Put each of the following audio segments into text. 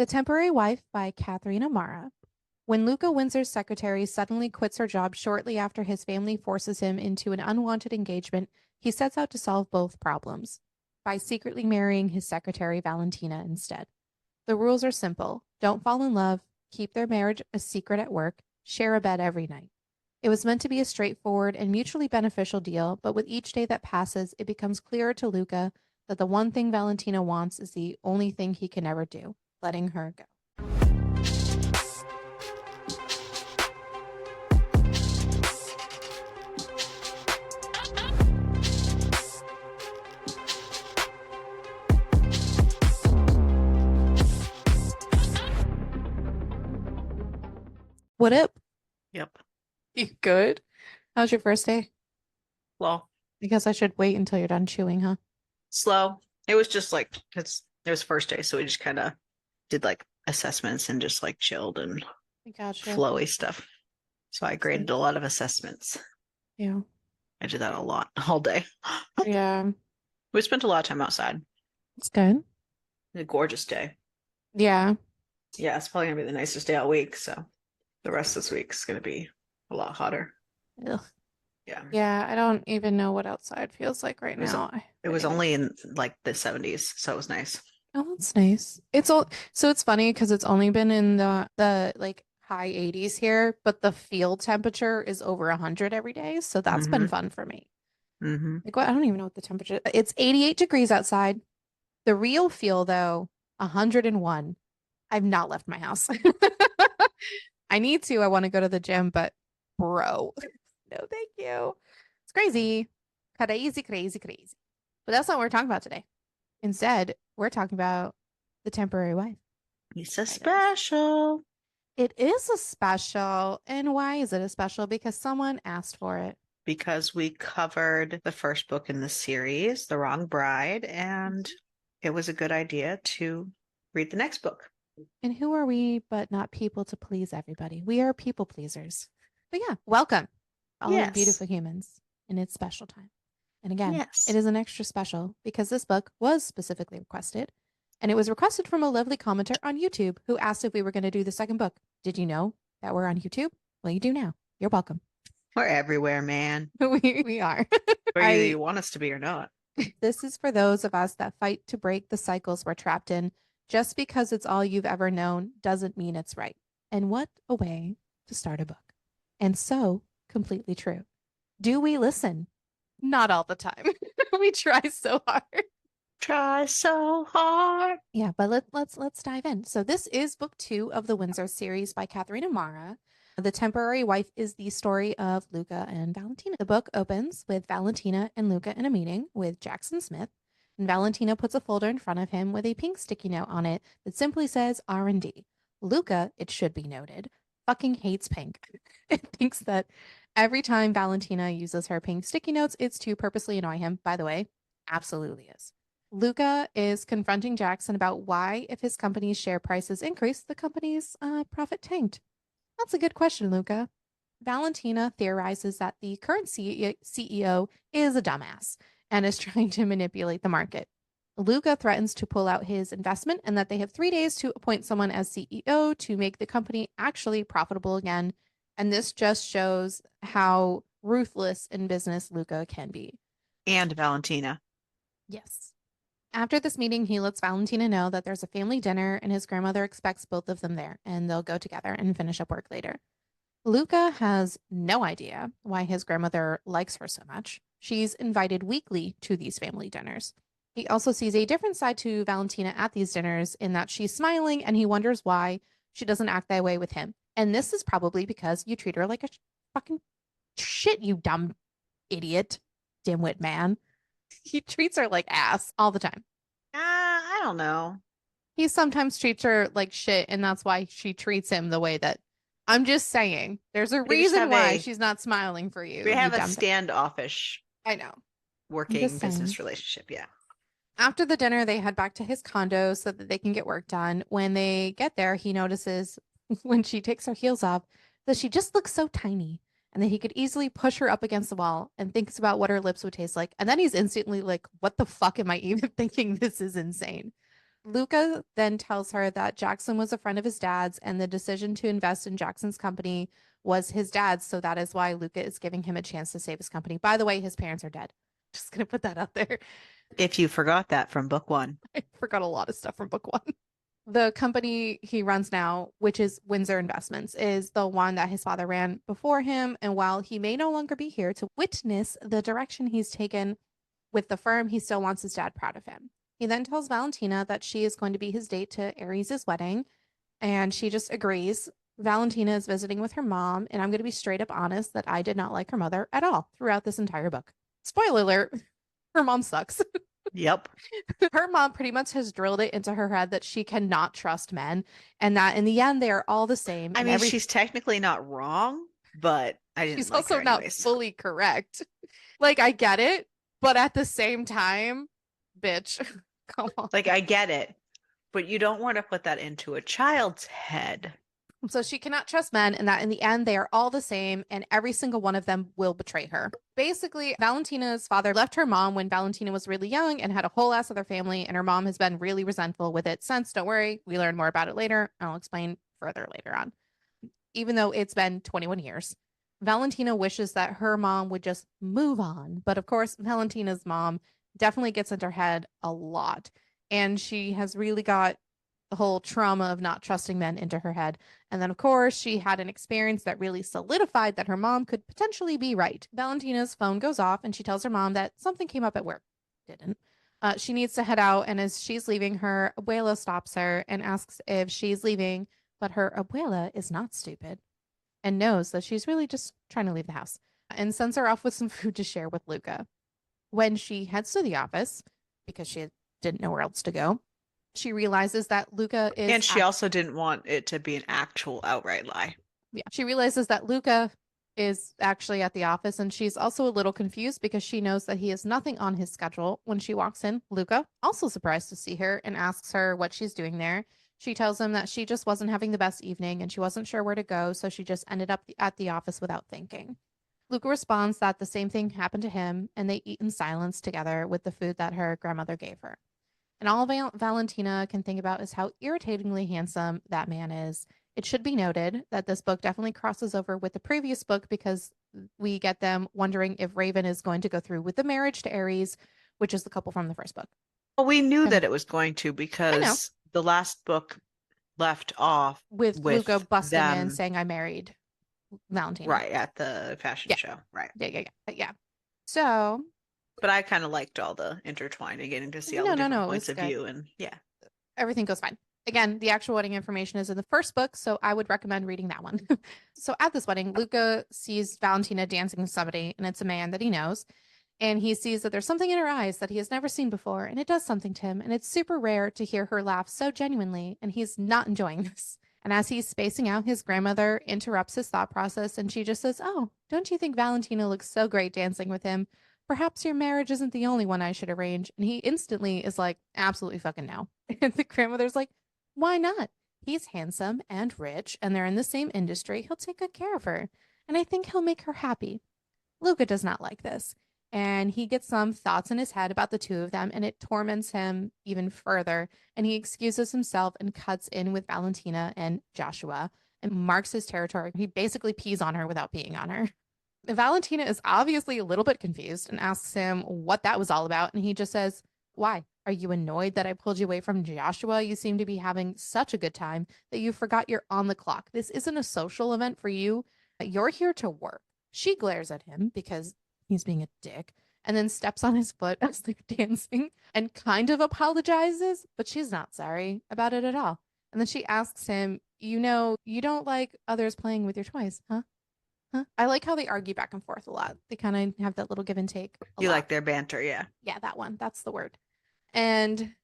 The Temporary Wife by Catharina Maura. When Luca Windsor's secretary suddenly quits her job shortly after his family forces him into an unwanted engagement, he sets out to solve both problems by secretly marrying his secretary Valentina instead. The rules are simple: don't fall in love, keep their marriage a secret at work, share a bed every night. It was meant to be a straightforward and mutually beneficial deal, but with each day that passes, it becomes clearer to Luca that the one thing Valentina wants is the only thing he can ever do: letting her go. What up? Yep. You good? How's your first day? Well, I guess I should wait until you're done chewing, huh? slow. It was just like it was first day, so we just kind of did like assessments and just like chilled and I gotcha. flowy stuff. So I graded a lot of assessments. Yeah. I did that a lot all day. Yeah. We spent a lot of time outside. It's good. A gorgeous day. Yeah. Yeah, it's probably gonna be the nicest day all week. So the rest of this week is gonna be a lot hotter. Ugh. Yeah. Yeah, I don't even know what outside feels like right It was now. it was only in like the 70s, so it was nice. Oh, that's nice. It's all so it's funny because it's only been in the like high 80s here, but the field temperature is over 100 every day, so that's been Mm-hmm. fun for me. Mm-hmm. Like what? I don't even know what the temperature. It's 88 degrees outside. The real feel though, 101. I've not left my house. I need to. I want to go to the gym, but bro, no, thank you. It's crazy. Crazy, crazy, crazy. But that's not what we're talking about today. Instead, we're talking about the temporary wife. It's a Hi, guys. special. It is a special. And why is it a special? Because someone asked for it. Because we covered the first book in the series, The Wrong Bride, and it was a good idea to read the next book. And who are we but not people to please everybody? We are people pleasers. But yeah, welcome, all of the Yes. beautiful humans, in its special time. And again, it Yes. is an extra special because this book was specifically requested. And it was requested from a lovely commenter on YouTube who asked if we were going to do the second book. Did you know that we're on YouTube? Well, you do now. You're welcome. We're everywhere, man. We are. Whether I you want us to be or not. This is for those of us that fight to break the cycles we're trapped in. Just because it's all you've ever known doesn't mean it's right. And what a way to start a book. And so completely true. Do we listen? Not all the time. We try so hard. Try so hard. Yeah, but let's dive in. So this is book 2 of the Windsor series by Catharina Maura. The Temporary Wife is the story of Luca and Valentina. The book opens with Valentina and Luca in a meeting with Jackson Smith, and Valentina puts a folder in front of him with a pink sticky note on it that simply says R&D. Luca, it should be noted, fucking hates pink. It thinks that every time Valentina uses her pink sticky notes, it's to purposely annoy him. By the way, absolutely is. Luca is confronting Jackson about why, if his company's share prices increase, the company's profit tanked. That's a good question, Luca. Valentina theorizes that the current CEO is a dumbass and is trying to manipulate the market. Luca threatens to pull out his investment and that they have 3 days to appoint someone as CEO to make the company actually profitable again. And this just shows how ruthless in business Luca can be. And Valentina. Yes. After this meeting, he lets Valentina know that there's a family dinner and his grandmother expects both of them there, and they'll go together and finish up work later. Luca has no idea why his grandmother likes her so much. She's invited weekly to these family dinners. He also sees a different side to Valentina at these dinners in that she's smiling and he wonders why she doesn't act that way with him. And this is probably because you treat her like a fucking shit, you dumb idiot, dimwit man. He treats her like ass all the time. I don't know. He sometimes treats her like shit, and that's why she treats him the way that I'm just saying. There's a They just reason have why a she's not smiling for we you, you have a dumb thing. standoffish I know. I'm working just saying. business relationship. Yeah. After the dinner, they head back to his condo so that they can get work done. When they get there, he notices when she takes her heels off that she just looks so tiny and that he could easily push her up against the wall and thinks about what her lips would taste like. And then he's instantly like, what the fuck am I even thinking? This is insane. Luca then tells her that Jackson was a friend of his dad's and the decision to invest in Jackson's company was his dad's. So that is why Luca is giving him a chance to save his company. By the way, his parents are dead. Just going to put that out there. If you forgot that from book one. I forgot a lot of stuff from book one. The company he runs now, which is Windsor Investments, is the one that his father ran before him. And while he may no longer be here to witness the direction he's taken with the firm, he still wants his dad proud of him. He then tells Valentina that she is going to be his date to Aries' wedding, and she just agrees. Valentina is visiting with her mom, and I'm going to be straight up honest that I did not like her mother at all throughout this entire book. Spoiler alert, her mom sucks. Yep. Her mom pretty much has drilled it into her head that she cannot trust men and that in the end they are all the same I and mean, every she's technically not wrong, but I didn't she's like also her not anyways. fully correct. Like I get it, but at the same time, bitch, come on. Like, I get it, but you don't want to put that into a child's head. So she cannot trust men, and that in the end, they are all the same, and every single one of them will betray her. Basically, Valentina's father left her mom when Valentina was really young and had a whole ass other family, and her mom has been really resentful with it since. Don't worry, we learn more about it later. I'll explain further later on. Even though it's been 21 years, Valentina wishes that her mom would just move on. But of course, Valentina's mom definitely gets into her head a lot, and she has really got the whole trauma of not trusting men into her head. And then, of course, she had an experience that really solidified that her mom could potentially be right. Valentina's phone goes off and she tells her mom that something came up at work. Didn't. She needs to head out. And as she's leaving, her abuela stops her and asks if she's leaving. But her abuela is not stupid and knows that she's really just trying to leave the house and sends her off with some food to share with Luca. When she heads to the office, because she didn't know where else to go, she realizes that Luca is And she also didn't want it to be an actual outright lie. yeah, she realizes that Luca is actually at the office and she's also a little confused because she knows that he has nothing on his schedule. When she walks in, Luca, also surprised to see her, and asks her what she's doing there. She tells him that she just wasn't having the best evening and she wasn't sure where to go, so she just ended up at the office without thinking. Luca responds that the same thing happened to him and they eat in silence together with the food that her grandmother gave her. And all Valentina can think about is how irritatingly handsome that man is. It should be noted that this book definitely crosses over with the previous book because we get them wondering if Raven is going to go through with the marriage to Aries, which is the couple from the first book. Well, we knew And that it was going to I know, because the last book left off with Luca with busting in them saying, I married Valentina. right at the fashion Yeah, show. Right. yeah. So, But I kind of liked all the intertwining, getting to see all the no, different it points was of good. view. And yeah. Everything goes fine. Again, the actual wedding information is in the first book, so I would recommend reading that one. So at this wedding, Luca sees Valentina dancing with somebody, and it's a man that he knows. And he sees that there's something in her eyes that he has never seen before, and it does something to him. And it's super rare to hear her laugh so genuinely, and he's not enjoying this. And as he's spacing out, his grandmother interrupts his thought process, and she just says, "Oh, don't you think Valentina looks so great dancing with him? Perhaps your marriage isn't the only one I should arrange." And he instantly is like, "Absolutely fucking no." And the grandmother's like, "Why not? He's handsome and rich, and they're in the same industry. He'll take good care of her. And I think he'll make her happy." Luca does not like this. And he gets some thoughts in his head about the two of them, and it torments him even further. And he excuses himself and cuts in with Valentina and Joshua and marks his territory. He basically pees on her without peeing on her. Valentina is obviously a little bit confused and asks him what that was all about. And he just says, "Why? Are you annoyed that I pulled you away from Joshua? You seem to be having such a good time that you forgot you're on the clock. This isn't a social event for you. You're here to work." She glares at him because he's being a dick and then steps on his foot as they're dancing and kind of apologizes, but she's not sorry about it at all. And then she asks him, "You know, you don't like others playing with your toys, huh? Huh?" I like how they argue back and forth a lot. They kind of have that little give and take a You lot. like their banter, yeah. Yeah, that one. That's the word. And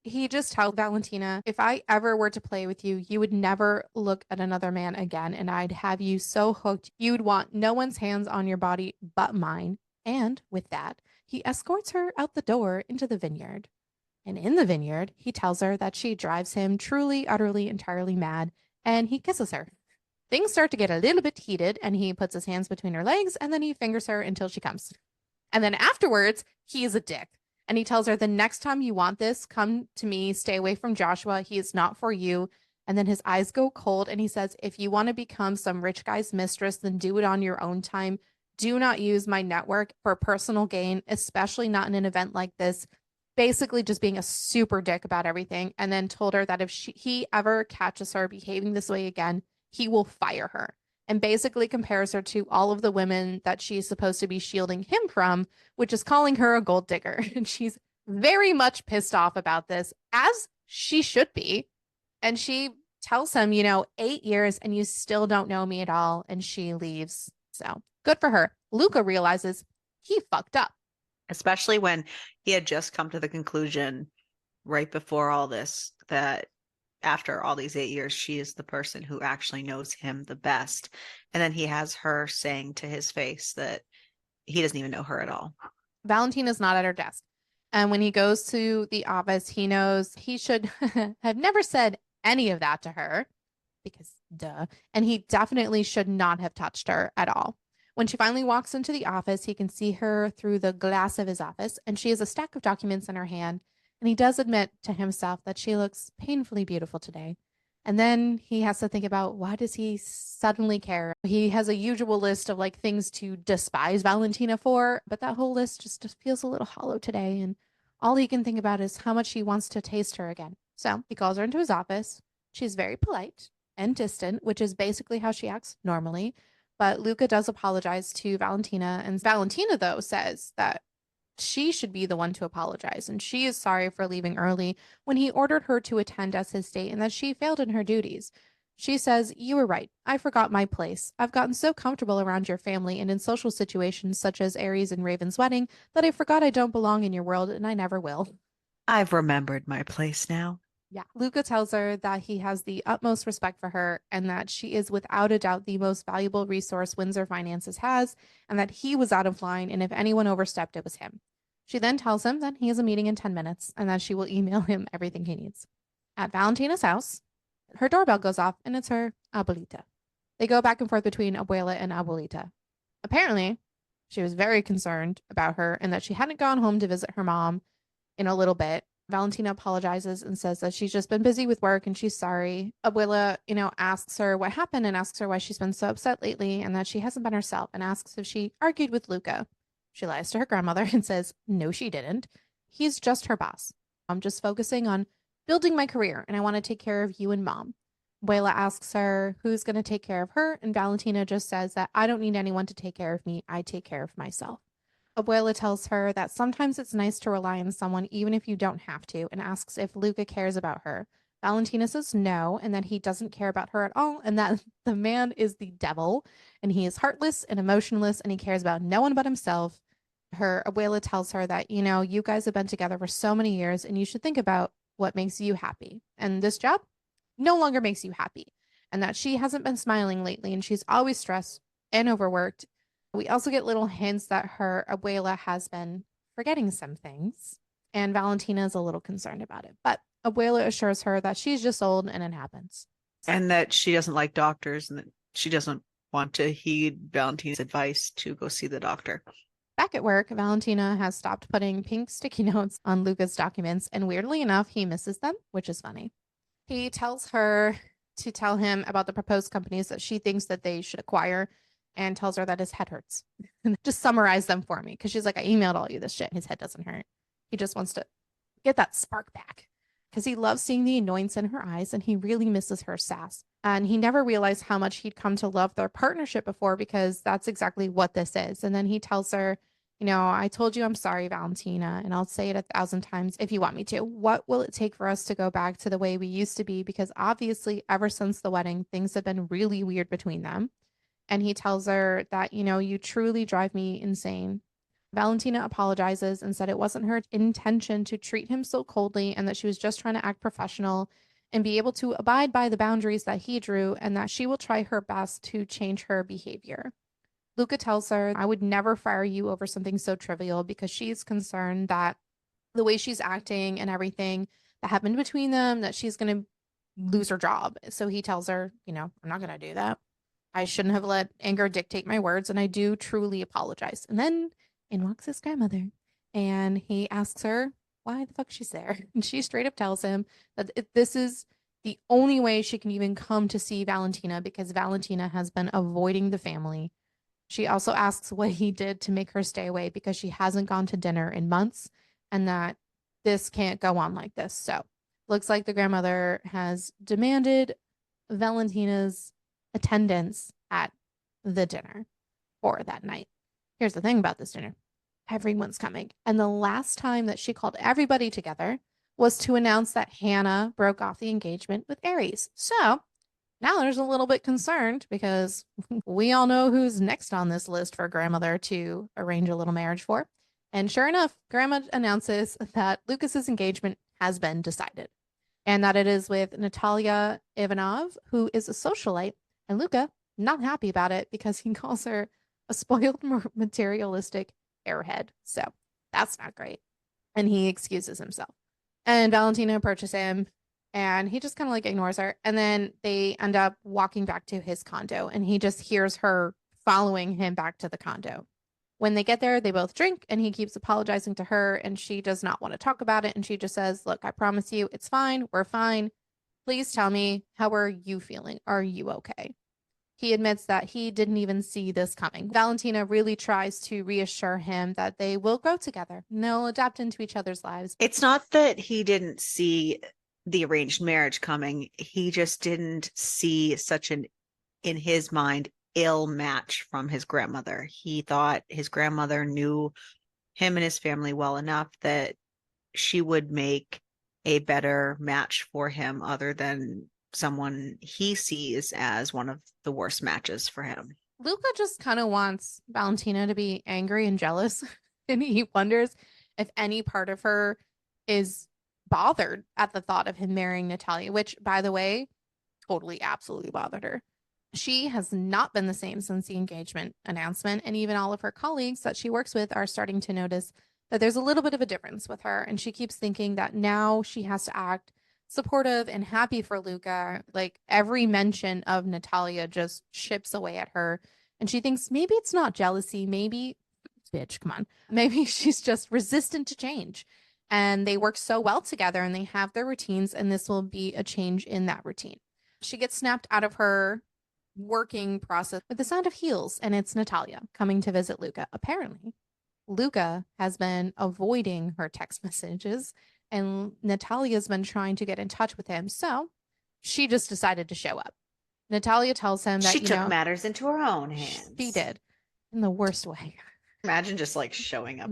he just tells Valentina, "If I ever were to play with you, you would never look at another man again, and I'd have you so hooked you'd want no one's hands on your body but mine." And with that, he escorts her out the door into the vineyard. And in the vineyard, he tells her that she drives him truly, utterly, entirely mad, and he kisses her. Things start to get a little bit heated, and he puts his hands between her legs, and then he fingers her until she comes. And then afterwards, he is a dick. And he tells her, the next time you want this, come to me, stay away from Joshua. He is not for you. And then his eyes go cold and he says, if you want to become some rich guy's mistress, then do it on your own time. Do not use my network for personal gain, especially not in an event like this. Basically, just being a super dick about everything. And then told her that if he ever catches her behaving this way again, he will fire her. And basically compares her to all of the women that she's supposed to be shielding him from, which is calling her a gold digger. And she's very much pissed off about this, as she should be. And she tells him, 8 years and you still don't know me at all. And she leaves. So good for her. Luca realizes he fucked up. Especially when he had just come to the conclusion right before all this that after all these 8 years, she is the person who actually knows him the best. And then he has her saying to his face that he doesn't even know her at all. Valentina's not at her desk. And when he goes to the office, he knows he should have never said any of that to her because duh. And he definitely should not have touched her at all. When she finally walks into the office, he can see her through the glass of his office, and she has a stack of documents in her hand. And he does admit to himself that she looks painfully beautiful today. And then he has to think about, why does he suddenly care? He has a usual list of like things to despise Valentina for, but that whole list just feels a little hollow today. And all he can think about is how much he wants to taste her again. So he calls her into his office. She's very polite and distant, which is basically how she acts normally. But Luca does apologize to Valentina, and Valentina, though, says that she should be the one to apologize, and she is sorry for leaving early when he ordered her to attend as his date and that she failed in her duties. She says, you were right. I forgot my place. I've gotten so comfortable around your family and in social situations such as Aries and Raven's wedding that I forgot I don't belong in your world and I never will. I've remembered my place now. Yeah. Luca tells her that he has the utmost respect for her and that she is without a doubt the most valuable resource Windsor Finances has, and that he was out of line, and if anyone overstepped, it was him. She then tells him that he has a meeting in 10 minutes and that she will email him everything he needs. At Valentina's house, her doorbell goes off and it's her abuelita. They go back and forth between abuela and abuelita. Apparently, she was very concerned about her and that she hadn't gone home to visit her mom in a little bit. Valentina apologizes and says that she's just been busy with work and she's sorry. Abuela, asks her what happened and asks her why she's been so upset lately and that she hasn't been herself and asks if she argued with Luca. She lies to her grandmother and says, no, she didn't. He's just her boss. I'm just focusing on building my career and I want to take care of you and mom. Abuela asks her who's going to take care of her, and Valentina just says that I don't need anyone to take care of me. I take care of myself. Abuela tells her that sometimes it's nice to rely on someone even if you don't have to, and asks if Luca cares about her. Valentina says no, and that he doesn't care about her at all, and that the man is the devil, and he is heartless and emotionless, and he cares about no one but himself. Her abuela tells her that, you guys have been together for so many years, and you should think about what makes you happy. And this job no longer makes you happy. And that she hasn't been smiling lately, and she's always stressed and overworked. We also get little hints that her abuela has been forgetting some things, and Valentina is a little concerned about it. But abuela assures her that she's just old and it happens. And that she doesn't like doctors and that she doesn't want to heed Valentina's advice to go see the doctor. Back at work, Valentina has stopped putting pink sticky notes on Luca's documents, and weirdly enough, he misses them, which is funny. He tells her to tell him about the proposed companies that she thinks that they should acquire, and tells her that his head hurts. Just summarize them for me, because she's like, I emailed all you this shit. His head doesn't hurt. He just wants to get that spark back because he loves seeing the annoyance in her eyes and he really misses her sass. And he never realized how much he'd come to love their partnership before, because that's exactly what this is. And then he tells her, I told you I'm sorry, Valentina, and I'll say it 1,000 times if you want me to. What will it take for us to go back to the way we used to be? Because obviously, ever since the wedding, things have been really weird between them. And he tells her that, you truly drive me insane. Valentina apologizes and said it wasn't her intention to treat him so coldly and that she was just trying to act professional and be able to abide by the boundaries that he drew, and that she will try her best to change her behavior. Luca tells her, I would never fire you over something so trivial, because she's concerned that the way she's acting and everything that happened between them, that she's going to lose her job. So he tells her, I'm not going to do that. I shouldn't have let anger dictate my words, and I do truly apologize. And then in walks his grandmother, and he asks her why the fuck she's there. And she straight up tells him that this is the only way she can even come to see Valentina because Valentina has been avoiding the family. She also asks what he did to make her stay away because she hasn't gone to dinner in months and that this can't go on like this. So, looks like the grandmother has demanded Valentina's attendance at the dinner for that night. Here's the thing about this dinner, everyone's coming. And the last time that she called everybody together was to announce that Hannah broke off the engagement with Aries. So now there's a little bit concerned because we all know who's next on this list for grandmother to arrange a little marriage for. And sure enough, grandma announces that Lucas's engagement has been decided and that it is with Natalia Ivanov, who is a socialite. And Luca, not happy about it because he calls her a spoiled, materialistic airhead. So that's not great. And he excuses himself. And Valentina approaches him and he just kind of like ignores her. And then they end up walking back to his condo and he just hears her following him back to the condo. When they get there, they both drink and he keeps apologizing to her and she does not want to talk about it. And she just says, look, I promise you it's fine. We're fine. Please tell me, how are you feeling? Are you okay? He admits that he didn't even see this coming. Valentina really tries to reassure him that they will grow together and they'll adapt into each other's lives. It's not that he didn't see the arranged marriage coming. He just didn't see such an, in his mind, ill match from his grandmother. He thought his grandmother knew him and his family well enough that she would make a better match for him other than someone he sees as one of the worst matches for him. Luca just kind of wants Valentina to be angry and jealous. And he wonders if any part of her is bothered at the thought of him marrying Natalia, which, by the way, totally, absolutely bothered her. She has not been the same since the engagement announcement, and even all of her colleagues that she works with are starting to notice that there's a little bit of a difference with her. And she keeps thinking that now she has to act supportive and happy for Luca. Like every mention of Natalia just chips away at her. And she thinks maybe it's not jealousy. Maybe, bitch, come on. Maybe she's just resistant to change. And they work so well together and they have their routines, and this will be a change in that routine. She gets snapped out of her working process with the sound of heels, and it's Natalia coming to visit Luca. Apparently, Luca has been avoiding her text messages, and Natalia's been trying to get in touch with him. So she just decided to show up. Natalia tells him that, She took matters into her own hands. she did in the worst way. Imagine just like showing up.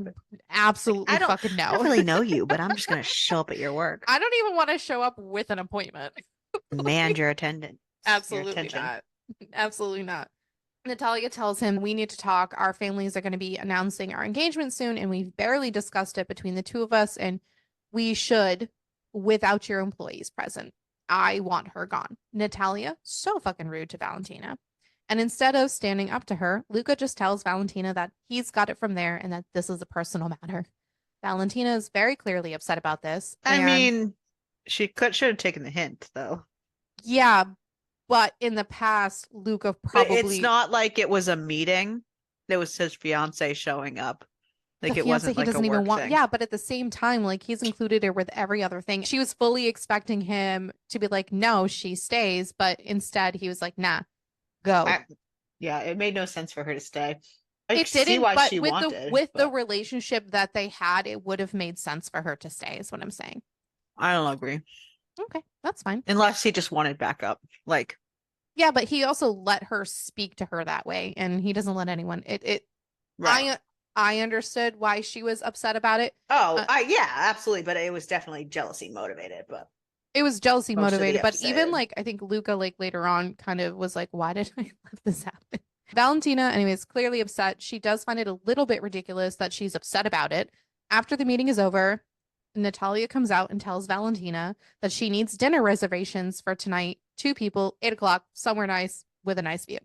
Absolutely Like, fucking no. I don't really know you, but I'm just going to show up at your work. I don't even want to show up with an appointment. Demand your attendance. Absolutely not. Absolutely not. Natalia tells him, we need to talk. Our families are going to be announcing our engagement soon, and we've barely discussed it between the two of us, and we should without your employees present. I want her gone. Natalia, so fucking rude to Valentina. And instead of standing up to her, Luca just tells Valentina that he's got it from there and that this is a personal matter. Valentina is very clearly upset about this. I mean, she should have taken the hint, though. Yeah, but in the past, Luca probably. But it's not like it was a meeting. It was his fiance showing up. Like it wasn't like he doesn't even want. Yeah, but at the same time, like he's included her with every other thing. She was fully expecting him to be like, no, she stays, but instead he was like, nah, go. Yeah, it made no sense for her to stay. It didn't, but with the relationship that they had, it would have made sense for her to stay, is what I'm saying. I don't agree. Okay, that's fine. Unless he just wanted backup. Like, yeah, but he also let her speak to her that way, and he doesn't let anyone. Right. I understood why she was upset about it. Oh, yeah, absolutely. But it was definitely jealousy motivated. But it was jealousy motivated. But even like I think Luca like later on kind of was like, why did I let this happen? Valentina, anyways, clearly upset. She does find it a little bit ridiculous that she's upset about it. After the meeting is over, Natalia comes out and tells Valentina that she needs dinner reservations for tonight. 2 people, 8 o'clock, somewhere nice with a nice view.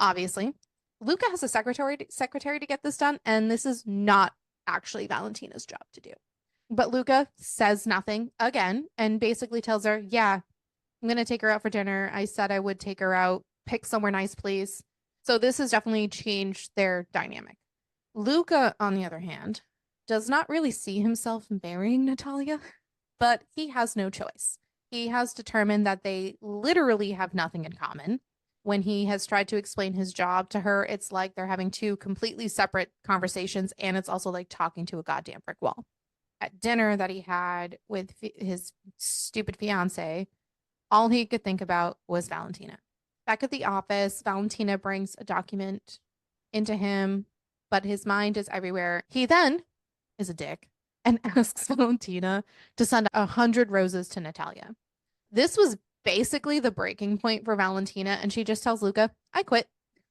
Obviously, Luca has a secretary to get this done, and this is not actually Valentina's job to do. But Luca says nothing again and basically tells her, yeah, I'm going to take her out for dinner. I said I would take her out. Pick somewhere nice, please. So this has definitely changed their dynamic. Luca, on the other hand, does not really see himself marrying Natalia, but he has no choice. He has determined that they literally have nothing in common. When he has tried to explain his job to her, it's like they're having two completely separate conversations, and it's also like talking to a goddamn brick wall. At dinner that he had with his stupid fiance, all he could think about was Valentina. Back at the office, Valentina brings a document into him, but his mind is everywhere. He then is a dick and asks Valentina to send 100 roses to Natalia. This was basically the breaking point for Valentina, and she just tells Luca, I quit.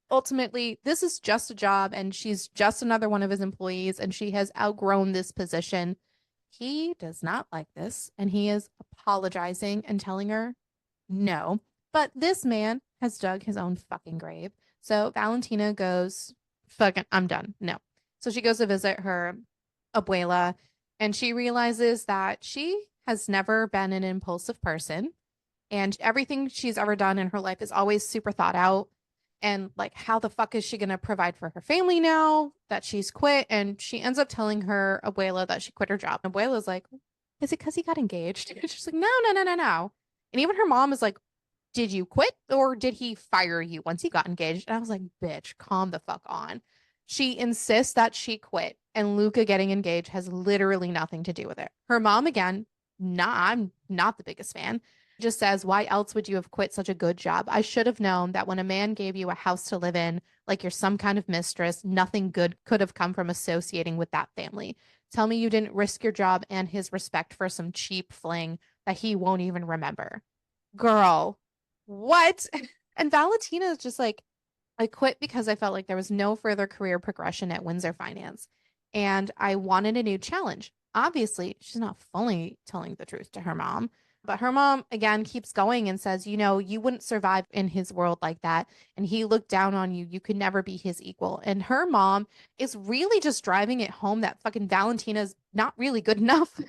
Ultimately, this is just a job, and she's just another one of his employees, and she has outgrown this position. He does not like this, and he is apologizing and telling her no. But this man has dug his own fucking grave. So Valentina goes, fucking, I'm done. No. So she goes to visit her abuela, and she realizes that she has never been an impulsive person, and everything she's ever done in her life is always super thought out. And like, how the fuck is she going to provide for her family now that she's quit? And she ends up telling her abuela that she quit her job. And abuela's like, is it because he got engaged? And she's like, no, no, no, no, no. And even her mom is like, did you quit or did he fire you once he got engaged? And I was like, bitch, calm the fuck on. She insists that she quit, and Luca getting engaged has literally nothing to do with it. Her mom, again, I'm not the biggest fan, just says, why else would you have quit such a good job? I should have known that when a man gave you a house to live in, like you're some kind of mistress, nothing good could have come from associating with that family. Tell me you didn't risk your job and his respect for some cheap fling that he won't even remember. Girl, what? And Valentina is just like, I quit because I felt like there was no further career progression at Windsor Finance, and I wanted a new challenge. Obviously, she's not fully telling the truth to her mom, but her mom again keeps going and says, you know, you wouldn't survive in his world like that, and he looked down on you. You could never be his equal. And her mom is really just driving it home that fucking Valentina's not really good enough,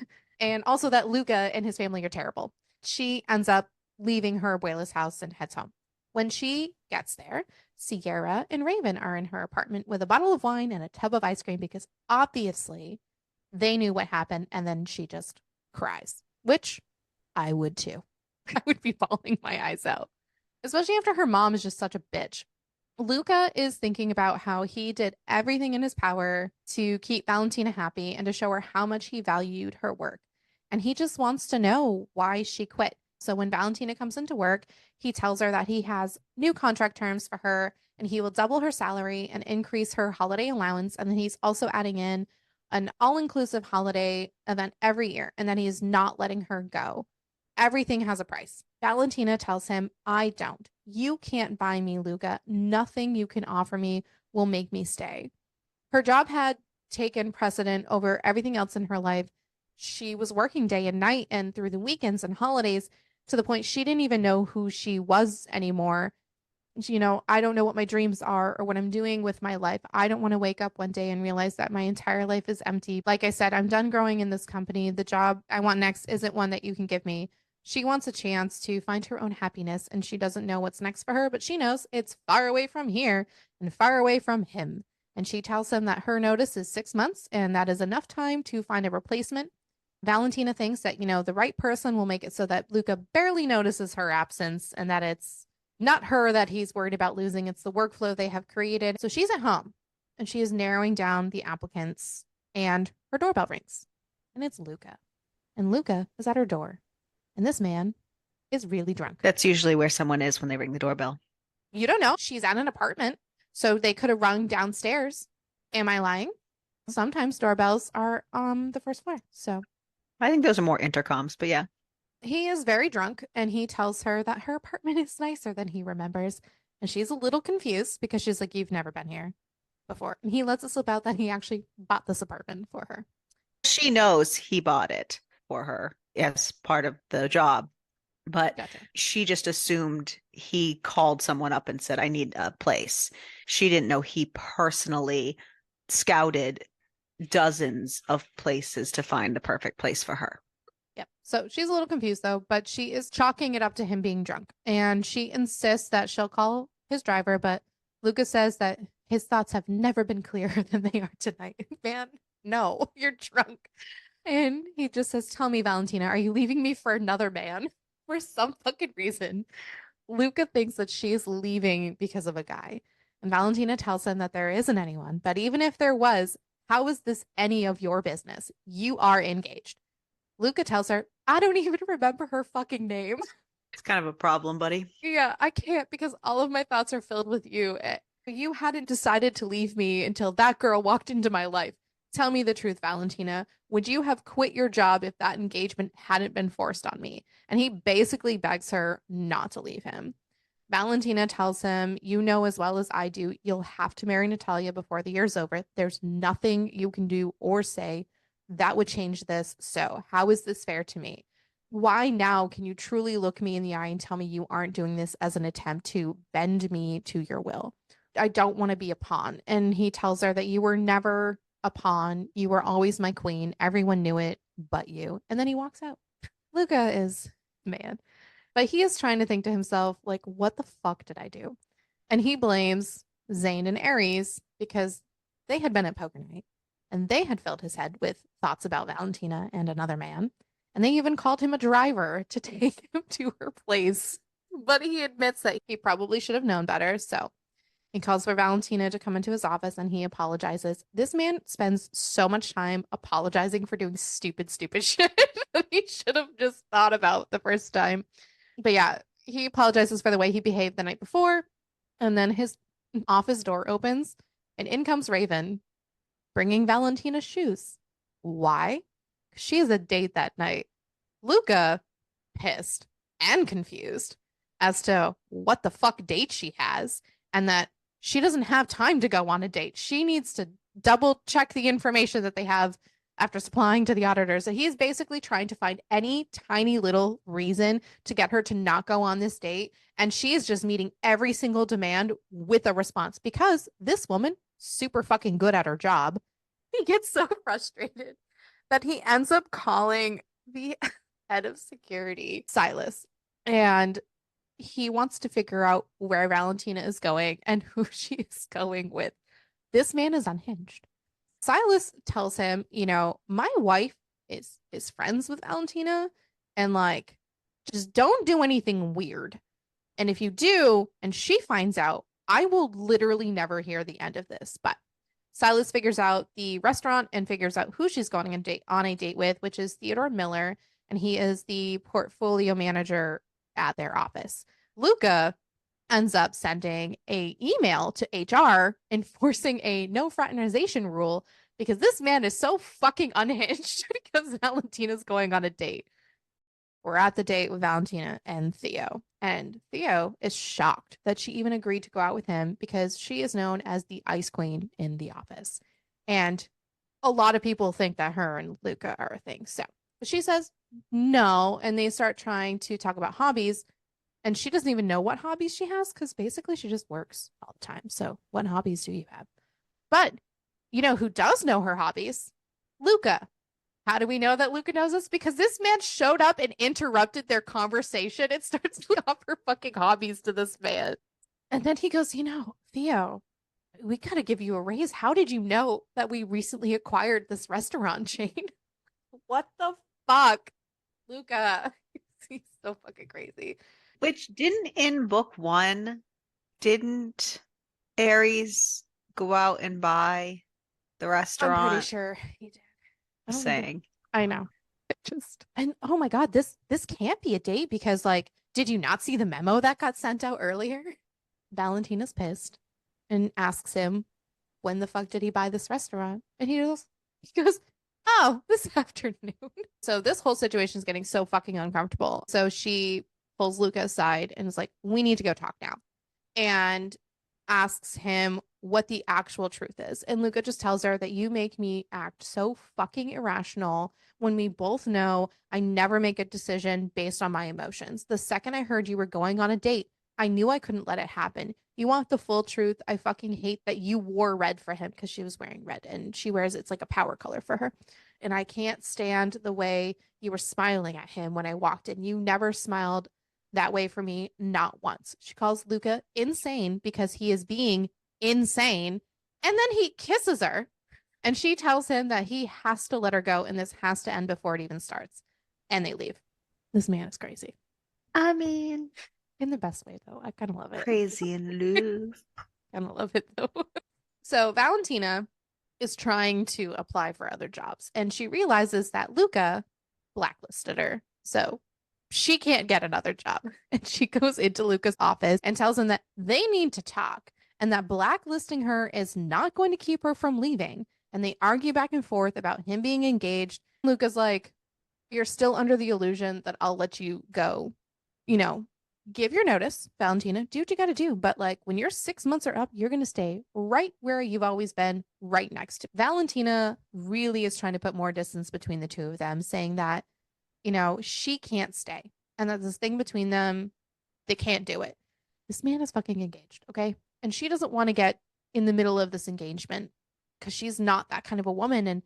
and also that Luca and his family are terrible. She ends up leaving her abuela's house and heads home. When she gets there, Sierra and Raven are in her apartment with a bottle of wine and a tub of ice cream because obviously they knew what happened, and then she just cries, which I would too. I would be bawling my eyes out, especially after her mom is just such a bitch. Luca is thinking about how he did everything in his power to keep Valentina happy and to show her how much he valued her work. And he just wants to know why she quit. So when Valentina comes into work, he tells her that he has new contract terms for her and he will double her salary and increase her holiday allowance. And then he's also adding in an all inclusive holiday event every year, and that he is not letting her go. Everything has a price. Valentina tells him, I don't. You can't buy me, Luca. Nothing you can offer me will make me stay. Her job had taken precedent over everything else in her life. She was working day and night and through the weekends and holidays to the point she didn't even know who she was anymore. You know, I don't know what my dreams are or what I'm doing with my life. I don't want to wake up one day and realize that my entire life is empty. Like I said, I'm done growing in this company. The job I want next isn't one that you can give me. She wants a chance to find her own happiness, and she doesn't know what's next for her, but she knows it's far away from here and far away from him. And she tells him that her notice is 6 months, and that is enough time to find a replacement. Valentina thinks that, you know, the right person will make it so that Luca barely notices her absence and that it's not her that he's worried about losing. It's the workflow they have created. So she's at home and she is narrowing down the applicants, and her doorbell rings. And it's Luca. And Luca is at her door. And this man is really drunk. That's usually where someone is when they ring the doorbell. You don't know. She's at an apartment. So they could have rung downstairs. Am I lying? Sometimes doorbells are on the first floor. So I think those are more intercoms, but yeah. he is very drunk, and he tells her that her apartment is nicer than he remembers. And she's a little confused because she's like, you've never been here before. And he lets us slip out that he actually bought this apartment for her. She knows he bought it for her as part of the job, but Gotcha. she just assumed he called someone up and said, I need a place. She didn't know he personally scouted dozens of places to find the perfect place for her. Yep. So she's a little confused though, but she is chalking it up to him being drunk. And she insists that she'll call his driver, but Lucas says that his thoughts have never been clearer than they are tonight. Man, no, you're drunk. And he just says, tell me, Valentina, are you leaving me for another man? For some fucking reason, Luca thinks that she's leaving because of a guy. And Valentina tells him that there isn't anyone. But even if there was, how is this any of your business? You are engaged. Luca tells her, I don't even remember her fucking name. It's kind of a problem, buddy. Yeah, I can't because all of my thoughts are filled with you. You hadn't decided to leave me until that girl walked into my life. Tell me the truth, Valentina. Would you have quit your job if that engagement hadn't been forced on me? And he basically begs her not to leave him. Valentina tells him, you know as well as I do, you'll have to marry Natalia before the year's over. There's nothing you can do or say that would change this. So, how is this fair to me? Why now can you truly look me in the eye and tell me you aren't doing this as an attempt to bend me to your will? I don't want to be a pawn. And he tells her that you were never a pawn. You were always my queen. Everyone knew it but you. And then he walks out. Luca is man. But he is trying to think to himself, like, what the fuck did I do? And he blames Zane and Aries because they had been at poker night and they had filled his head with thoughts about Valentina and another man. And they even called him a driver to take him to her place. But he admits that he probably should have known better. So he calls for Valentina to come into his office and he apologizes. This man spends so much time apologizing for doing stupid, stupid shit that he should have just thought about the first time. But yeah, he apologizes for the way he behaved the night before. And then his office door opens and in comes Raven bringing Valentina's shoes. Why? She has a date that night. Luca, pissed and confused as to what the fuck date she has and that she doesn't have time to go on a date. She needs to double check the information that they have after supplying to the auditors. And he's basically trying to find any tiny little reason to get her to not go on this date. And she is just meeting every single demand with a response because this woman, super fucking good at her job. He gets so frustrated that he ends up calling the head of security, Silas, and he wants to figure out where Valentina is going and who she is going with. This man is unhinged. Silas tells him, you know, my wife is friends with Valentina and like just don't do anything weird. And if you do and she finds out, I will literally never hear the end of this. But Silas figures out the restaurant and figures out who she's going on a date with, which is Theodore Miller, and he is the portfolio manager at their office. Luca ends up sending a email to HR enforcing a no fraternization rule because this man is so fucking unhinged because Valentina's going on a date. We're at the date with Valentina and Theo. And Theo is shocked that she even agreed to go out with him because she is known as the ice queen in the office. And a lot of people think that her and Luca are a thing. So she says no. And they start trying to talk about hobbies. And she doesn't even know what hobbies she has because basically she just works all the time. So what hobbies do you have? But you know who does know her hobbies? Luca. How do we know that Luca knows this? Because this man showed up and interrupted their conversation and starts to offer fucking hobbies to this man. And then he goes, you know, Theo, we got to give you a raise. How did you know that we recently acquired this restaurant chain? What the fuck? Luca. He's so fucking crazy. Which didn't in book one, didn't Aries go out and buy the I'm pretty restaurant? sure he did. I don't think Saying. I know. It just and oh my god, this can't be a date because like, did you not see the memo that got sent out earlier? Valentina's pissed and asks him when the fuck did he buy this restaurant? And he goes, oh, this afternoon. So this whole situation is getting so fucking uncomfortable. So she pulls Luca aside and is like, we need to go talk now. And asks him what the actual truth is. And Luca just tells her that you make me act so fucking irrational when we both know I never make a decision based on my emotions. The second I heard you were going on a date, I knew I couldn't let it happen. You want the full truth. I fucking hate that you wore red for him because she was wearing red and she wears it's like a power color for her. And I can't stand the way you were smiling at him when I walked in. You never smiled that way for me, not once. She calls Luca insane because he is being insane. And then he kisses her. And she tells him that he has to let her go and this has to end before it even starts. And they leave. This man is crazy. I mean, In the best way, though. I kind of love it. crazy in love. Kind of love it, though. So Valentina is trying to apply for other jobs and she realizes that Luca blacklisted her. So she can't get another job. And she goes into Luca's office and tells him that they need to talk and that blacklisting her is not going to keep her from leaving. And they argue back and forth about him being engaged. Luca's like, you're still under the illusion that I'll let you go. You know, give your notice, Valentina, do what you got to do. But like when your 6 months are up, you're going to stay right where you've always been, right next to Valentina. Really is trying to put more distance between the two of them, saying that, she can't stay. And that this thing between them, they can't do it. This man is fucking engaged, okay? And she doesn't want to get in the middle of this engagement because she's not that kind of a woman. And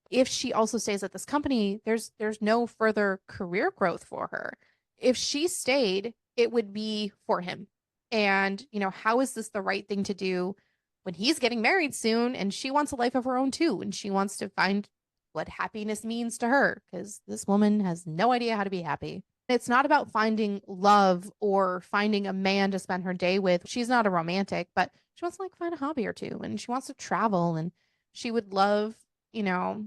if she also stays at this company, there's no further career growth for her. If she stayed, it would be for him. And, how is this the right thing to do when he's getting married soon and she wants a life of her own too and she wants to find what happiness means to her because this woman has no idea how to be happy. It's not about finding love or finding a man to spend her day with. She's not a romantic, but she wants to like find a hobby or two and she wants to travel and she would love, you know,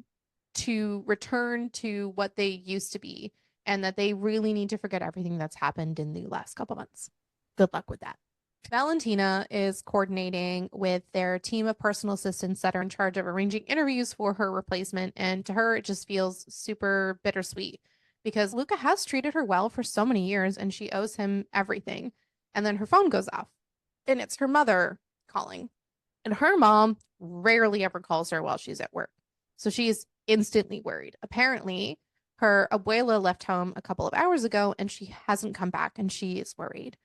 to return to what they used to be and that they really need to forget everything that's happened in the last couple months. Good luck with that. Valentina is coordinating with their team of personal assistants that are in charge of arranging interviews for her replacement. And to her, it just feels super bittersweet because Luca has treated her well for so many years and she owes him everything. And then her phone goes off and it's her mother calling. And her mom rarely ever calls her while she's at work. So she's instantly worried. Apparently, her abuela left home a couple of hours ago and she hasn't come back and she is worried.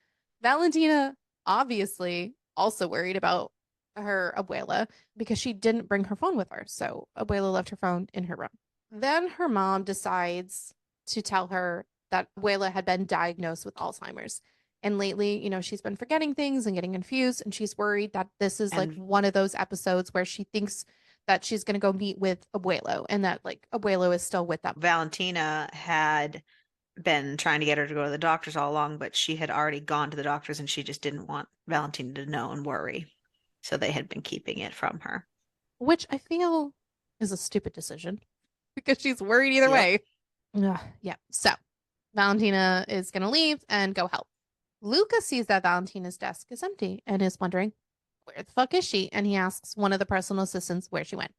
Valentina, obviously, also worried about her abuela because she didn't bring her phone with her. So abuela left her phone in her room. Then her mom decides to tell her that abuela had been diagnosed with Alzheimer's. And lately, she's been forgetting things and getting confused. And she's worried that this is like And one of those episodes where she thinks that she's going to go meet with Abuelo and that like Abuelo is still with them. Valentina had been trying to get her to go to the doctors all along, but she had already gone to the doctors and she just didn't want Valentina to know and worry. So they had been keeping it from her. Which I feel is a stupid decision because she's worried either Yep. way. Ugh, yeah. So Valentina is going to leave and go help. Luca sees that Valentina's desk is empty and is wondering, where the fuck is she? And he asks one of the personal assistants where she went.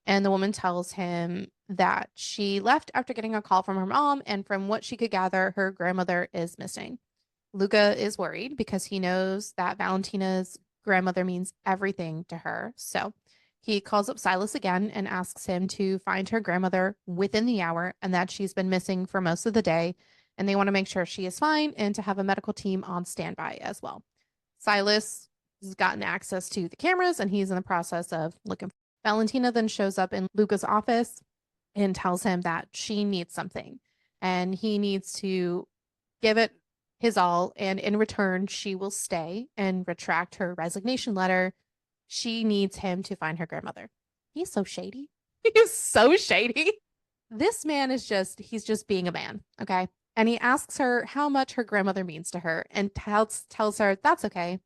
And the woman tells him that she left after getting a call from her mom. And from what she could gather, her grandmother is missing. Luca is worried because he knows that Valentina's grandmother means everything to her. So he calls up Silas again and asks him to find her grandmother within the hour and that she's been missing for most of the day. And they want to make sure she is fine and to have a medical team on standby as well. Silas has gotten access to the cameras and he's in the process of looking. Valentina then shows up in Luca's office and tells him that she needs something and he needs to give it his all. And in return, she will stay and retract her resignation letter. She needs him to find her grandmother. He's so shady. He's so shady. This man he's just being a man. Okay. And he asks her how much her grandmother means to her and tells her, that's okay.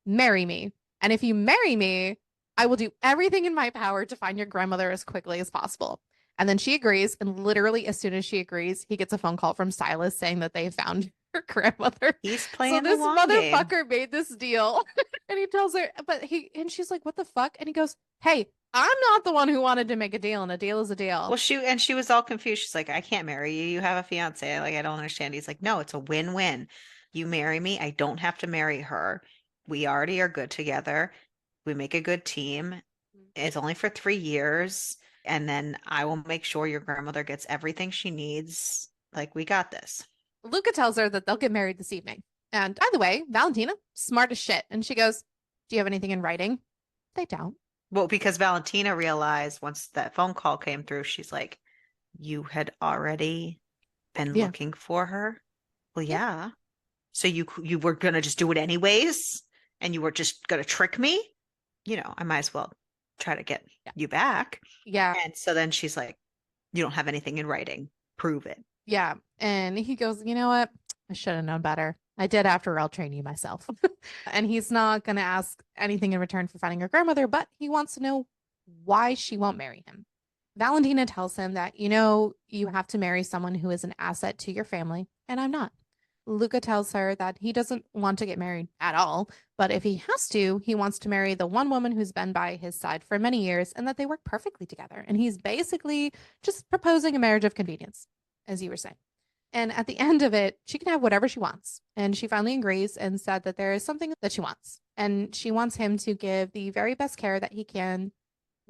Marry me. And if you marry me, I will do everything in my power to find your grandmother as quickly as possible. And then she agrees. And literally, as soon as she agrees, he gets a phone call from Silas saying that they found her grandmother. He's So playing the this long game. motherfucker made this deal. And he tells her, and she's like, what the fuck? And he goes, hey, I'm not the one who wanted to make a deal, and a deal is a deal. Well, she was all confused. She's like, I can't marry you. You have a fiance. Like, I don't understand. He's like, no, it's a win-win. You marry me, I don't have to marry her. We already are good together. We make a good team. It's only for 3 years. And then I will make sure your grandmother gets everything she needs. Like, we got this. Luca tells her that they'll get married this evening. And by the way, Valentina, smart as shit. And she goes, do you have anything in writing? They don't. Well, because Valentina realized once that phone call came through, she's like, you had already been Yeah. looking for her? Well, Yeah. yeah. So you were gonna just do it anyways, and you were just gonna trick me? I might as well try to get Yeah. you back. Yeah. And so then she's like, you don't have anything in writing. Prove it. Yeah. And he goes, you know what? I should have known better. I did after all train you myself. And he's not going to ask anything in return for finding her grandmother, but he wants to know why she won't marry him. Valentina tells him that, you have to marry someone who is an asset to your family, and I'm not. Luca tells her that he doesn't want to get married at all, but if he has to, he wants to marry the one woman who's been by his side for many years and that they work perfectly together. And he's basically just proposing a marriage of convenience, as you were saying. And at the end of it, she can have whatever she wants. And she finally agrees and said that there is something that she wants. And she wants him to give the very best care that he can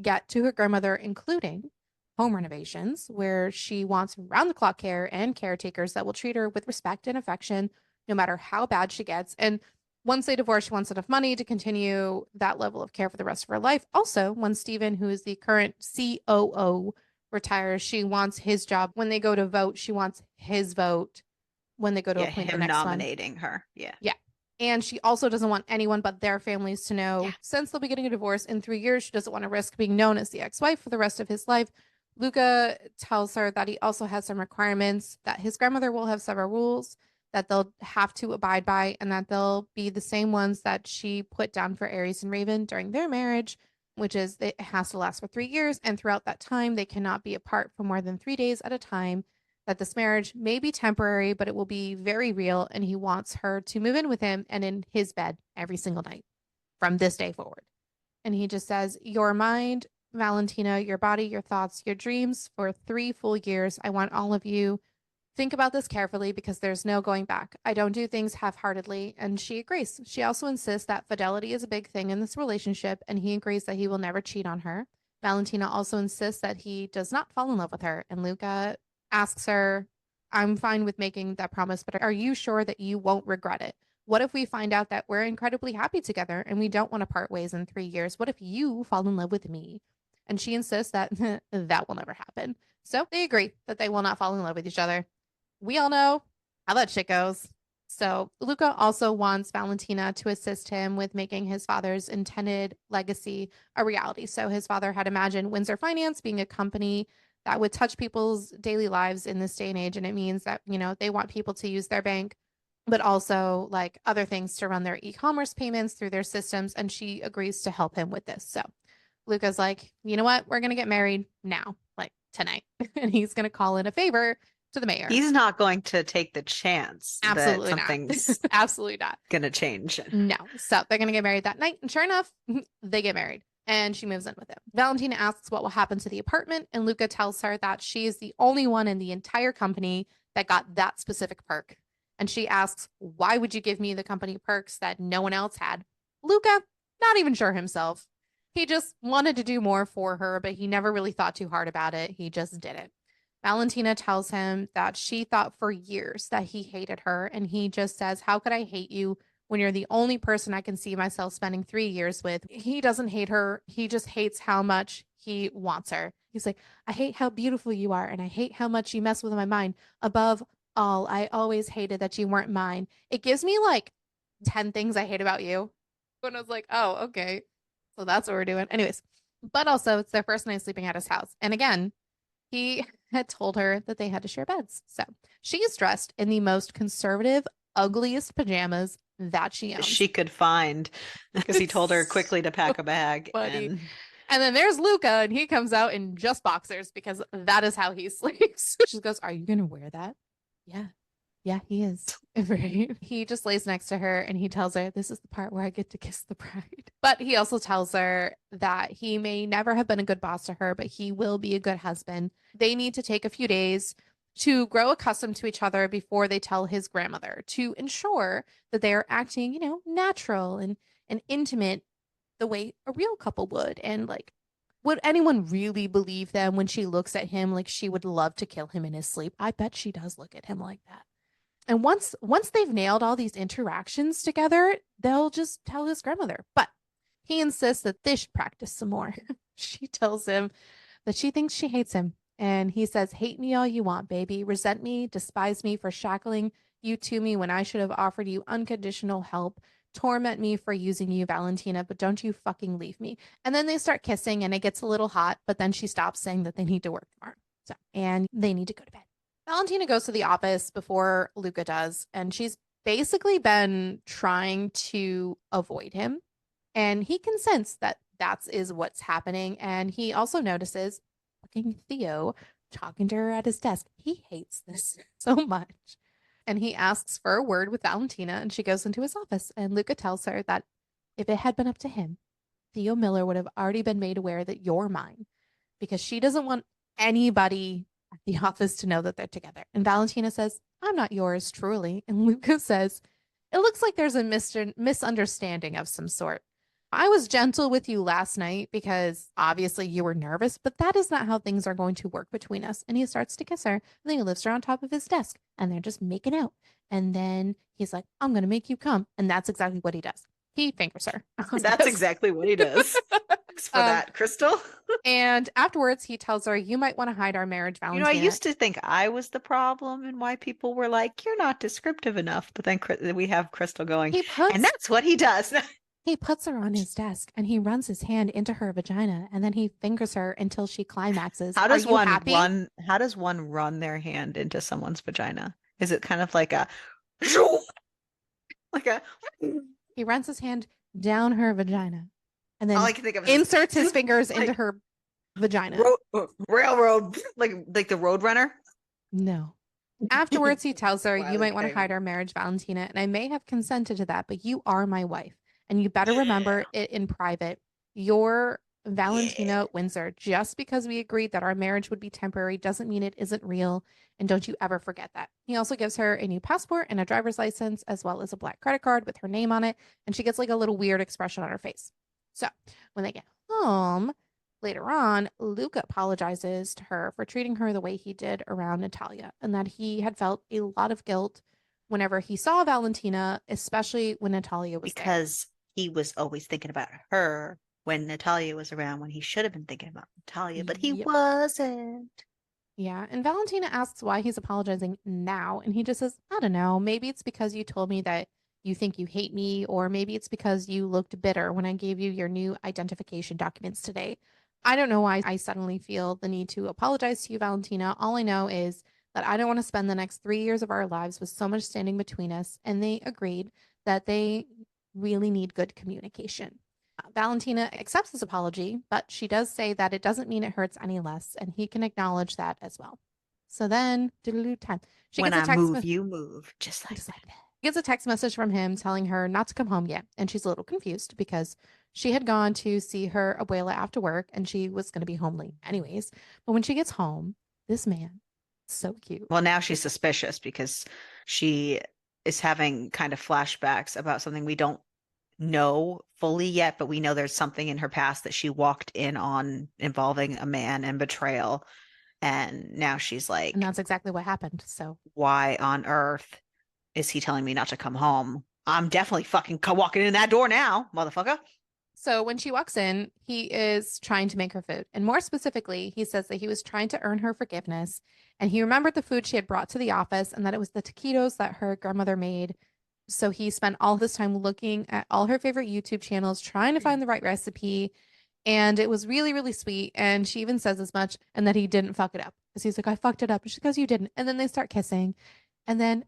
get to her grandmother, including home renovations, where she wants round the clock care and caretakers that will treat her with respect and affection, no matter how bad she gets. And once they divorce, she wants enough money to continue that level of care for the rest of her life. Also, when Stephen, who is the current COO, retires, she wants his job. When they go to vote, she wants his vote when they go to Yeah, appoint the him next one. nominating her. Yeah. Yeah. And she also doesn't want anyone but their families to Yeah. know, since they'll be getting a divorce in 3 years, she doesn't want to risk being known as the ex wife for the rest of his life. Luca tells her that he also has some requirements, that his grandmother will have several rules that they'll have to abide by, and that they'll be the same ones that she put down for Aries and Raven during their marriage, which is it has to last for 3 years. And throughout that time, they cannot be apart for more than 3 days at a time, that this marriage may be temporary, but it will be very real. And he wants her to move in with him and in his bed every single night from this day forward. And he just says, your mind, Valentina, your body, your thoughts, your dreams for 3 full years. I want all of you. Think about this carefully because there's no going back. I don't do things half heartedly. And she agrees. She also insists that fidelity is a big thing in this relationship, and he agrees that he will never cheat on her. Valentina also insists that he does not fall in love with her. And Luca asks her, I'm fine with making that promise, but are you sure that you won't regret it? What if we find out that we're incredibly happy together and we don't want to part ways in 3 years? What if you fall in love with me? And she insists that that will never happen. So they agree that they will not fall in love with each other. We all know how that shit goes. So Luca also wants Valentina to assist him with making his father's intended legacy a reality. So his father had imagined Windsor Finance being a company that would touch people's daily lives in this day and age. And it means that, they want people to use their bank, but also like other things to run their e-commerce payments through their systems. And she agrees to help him with this. So Luca's like, you know what? We're going to get married now, like tonight. And he's going to call in a favor to the mayor. He's not going to take the chance that Absolutely not. something's Absolutely not. going to change. No. So they're going to get married that night. And sure enough, they get married and she moves in with him. Valentina asks what will happen to the apartment. And Luca tells her that she is the only one in the entire company that got that specific perk. And she asks, why would you give me the company perks that no one else had? Luca, not even sure himself. He just wanted to do more for her, but he never really thought too hard about it. He just did it. Valentina tells him that she thought for years that he hated her, and he just says, how could I hate you when you're the only person I can see myself spending 3 years with? He doesn't hate her. He just hates how much he wants her. He's like, I hate how beautiful you are, and I hate how much you mess with my mind. Above all, I always hated that you weren't mine. It gives me like 10 things I hate about you. When I was like, oh, okay. So that's what we're doing. Anyways, but also it's their first night sleeping at his house. And again, he had told her that they had to share beds. So she is dressed in the most conservative, ugliest pajamas that she owns. She could find because he told her quickly to pack a bag. And then there's Luca, and he comes out in just boxers because that is how he sleeps. She goes, are you going to wear that? Yeah. Yeah, he is. Right. He just lays next to her and he tells her, this is the part where I get to kiss the bride. But he also tells her that he may never have been a good boss to her, but he will be a good husband. They need to take a few days to grow accustomed to each other before they tell his grandmother, to ensure that they are acting, natural and intimate the way a real couple would. And like, would anyone really believe them when she looks at him like she would love to kill him in his sleep? I bet she does look at him like that. And once they've nailed all these interactions together, they'll just tell his grandmother. But he insists that they should practice some more. She tells him that she thinks she hates him. And he says, hate me all you want, baby. Resent me, despise me for shackling you to me when I should have offered you unconditional help. torment me for using you, Valentina, but don't you fucking leave me. And then they start kissing and it gets a little hot, but then she stops saying that they need to work tomorrow. So, and they need to go to bed. Valentina goes to the office before Luca does, and she's basically been trying to avoid him. And he can sense that that's is what's happening. And he also notices fucking Theo talking to her at his desk. He hates this so much. And he asks for a word with Valentina, and she goes into his office. And Luca tells her that if it had been up to him, Theo Miller would have already been made aware that you're mine because she doesn't want anybody at the office to know that they're together. And Valentina says, I'm not yours, truly. And Luca says, it looks like there's a misunderstanding of some sort. I was gentle with you last night because obviously you were nervous, but that is not how things are going to work between us. And he starts to kiss her, and then he lifts her on top of his desk, and they're just making out. And then he's like, I'm going to make you come. And that's exactly what he does. He fingers her. That's exactly what he does. Thanks for that, Crystal. And afterwards, he tells her, you might want to hide our marriage, You know, I Valentina. used to think I was the problem and why people were like, you're not descriptive enough. But then we have Crystal going, and that's what he does. He puts her on his desk and he runs his hand into her vagina and then he fingers her until she climaxes. How does Are you one happy? how does one run their hand into someone's vagina? Is it kind of like a like a He runs his hand down her vagina and all then I can think of is inserts his fingers like into her vagina. Railroad, like the road runner. No. Afterwards, he tells her, you might want to Okay. hide our marriage, Valentina, and I may have consented to that, but you are my wife. And you better remember it in private. You're Valentina Windsor. Just because we agreed that our marriage would be temporary doesn't mean it isn't real. And don't you ever forget that. He also gives her a new passport and a driver's license, as well as a black credit card with her name on it. And she gets like a little weird expression on her face. So when they get home, later on, Luca apologizes to her for treating her the way he did around Natalia and that he had felt a lot of guilt whenever he saw Valentina, especially when Natalia was there. Because he was always thinking about her when Natalia was around, when he should have been thinking about Natalia, but he wasn't. Yeah, and Valentina asks why he's apologizing now, and he just says, I don't know, maybe it's because you told me that you think you hate me, or maybe it's because you looked bitter when I gave you your new identification documents today. I don't know why I suddenly feel the need to apologize to you, Valentina. All I know is that I don't want to spend the next 3 years of our lives with so much standing between us, and they agreed that they really need good communication. Valentina accepts his apology, but she does say that it doesn't mean it hurts any less, and he can acknowledge that as well. So then, time. She When gets a I text move, you move, just like that. She gets a text message from him telling her not to come home yet, and she's a little confused because she had gone to see her abuela after work, and she was going to be home late anyways. But when she gets home, this man, so cute. Well, now she's suspicious because she is having kind of flashbacks about something we don't know fully yet, but we know there's something in her past that she walked in on involving a man and betrayal. And now she's like, and that's exactly what happened. So why on earth is he telling me not to come home? I'm definitely fucking walking in that door now, motherfucker. So when she walks in, he is trying to make her food. And more specifically, he says that he was trying to earn her forgiveness. And he remembered the food she had brought to the office and that it was the taquitos that her grandmother made. So he spent all this time looking at all her favorite YouTube channels, trying to find the right recipe. And it was really, really sweet. And she even says as much and that he didn't fuck it up. Because he's like, I fucked it up. And she goes, you didn't. And then they start kissing. And then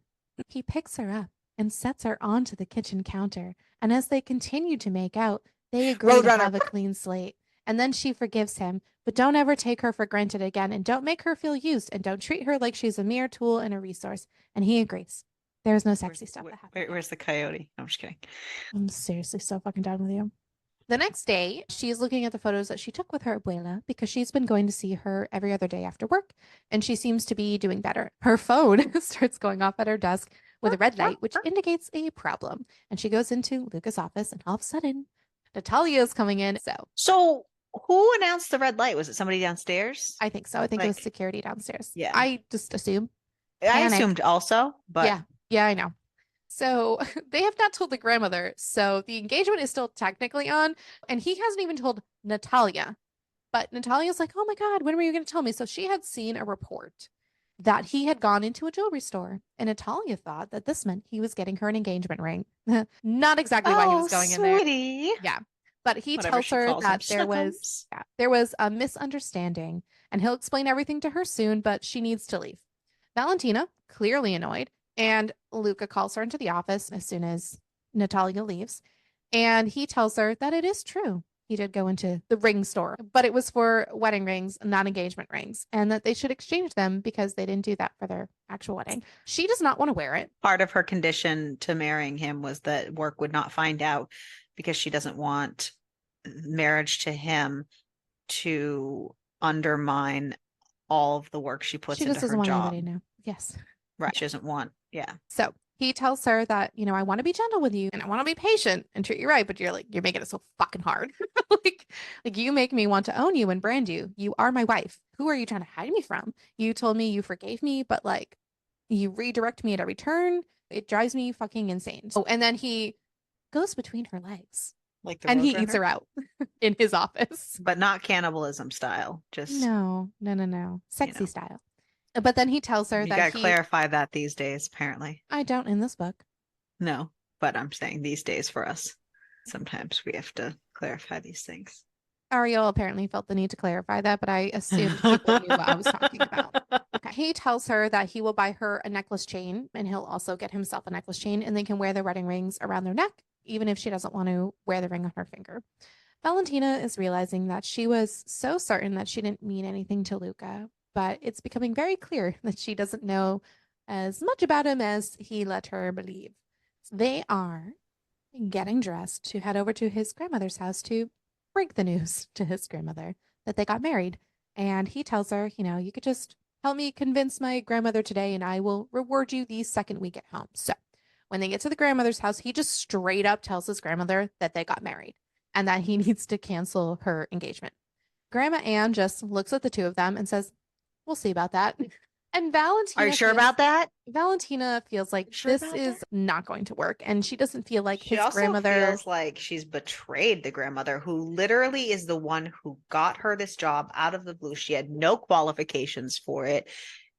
he picks her up and sets her onto the kitchen counter. And as they continue to make out, they agree to have a clean slate. And then she forgives him, but don't ever take her for granted again. And don't make her feel used. And don't treat her like she's a mere tool and a resource. And he agrees. There's no sexy stuff that happens. Where's the coyote? No, I'm just kidding. I'm seriously so fucking done with you. The next day, she's looking at the photos that she took with her abuela because she's been going to see her every other day after work, and she seems to be doing better. Her phone starts going off at her desk with a red light, which indicates a problem. And she goes into Luca's office, and all of a sudden, Natalia is coming in. So who announced the red light? Was it somebody downstairs? I think so. I think it was security downstairs. Yeah. I just assume. I assumed also, but yeah, I know. So they have not told the grandmother. So the engagement is still technically on. And he hasn't even told Natalia. But Natalia's like, oh my God, when were you going to tell me? So she had seen a report that he had gone into a jewelry store, and Natalia thought that this meant he was getting her an engagement ring. Not exactly why he Oh, was going in there. sweetie. Yeah. But he Whatever tells she her calls that themselves. there was a misunderstanding and he'll explain everything to her soon, but she needs to leave. Valentina, clearly annoyed, and Luca calls her into the office as soon as Natalia leaves, and he tells her that it is true. He did go into the ring store, but it was for wedding rings, not engagement rings, and that they should exchange them because they didn't do that for their actual wedding. She does not want to wear it. Part of her condition to marrying him was that work would not find out because she doesn't want marriage to him to undermine all of the work she puts She into just her doesn't want job. anybody to know. Yes. Right. She Yes. doesn't want, yeah. So he tells her that, I want to be gentle with you and I want to be patient and treat you right, but you're making it so fucking hard. like, like you make me want to own you and brand you. You are my wife. Who are you trying to hide me from? You told me you forgave me, but like you redirect me at every turn. It drives me fucking insane. Oh, and then he goes between her legs Like the and he eats Roadrunner, her out in his office. but not cannibalism style. Just, No, no, no, no. you Sexy know, style. But then he tells her you that got to clarify that these days, apparently. I don't in this book. No, but I'm saying these days for us, sometimes we have to clarify these things. Ariel apparently felt the need to clarify that, but I assumed people knew what I was talking about. Okay. He tells her that he will buy her a necklace chain and he'll also get himself a necklace chain and they can wear their wedding rings around their neck, even if she doesn't want to wear the ring on her finger. Valentina is realizing that she was so certain that she didn't mean anything to Luca, but it's becoming very clear that she doesn't know as much about him as he let her believe. They are getting dressed to head over to his grandmother's house to break the news to his grandmother that they got married. And he tells her, you could just help me convince my grandmother today and I will reward you the second we get home. So when they get to the grandmother's house, he just straight up tells his grandmother that they got married and that he needs to cancel her engagement. Grandma Anne just looks at the two of them and says, we'll see about that. And Are you sure about that? Valentina feels like Sure this about that? is not going to work. And she doesn't feel like She his also grandmother. feels like she's betrayed the grandmother, who literally is the one who got her this job out of the blue. She had no qualifications for it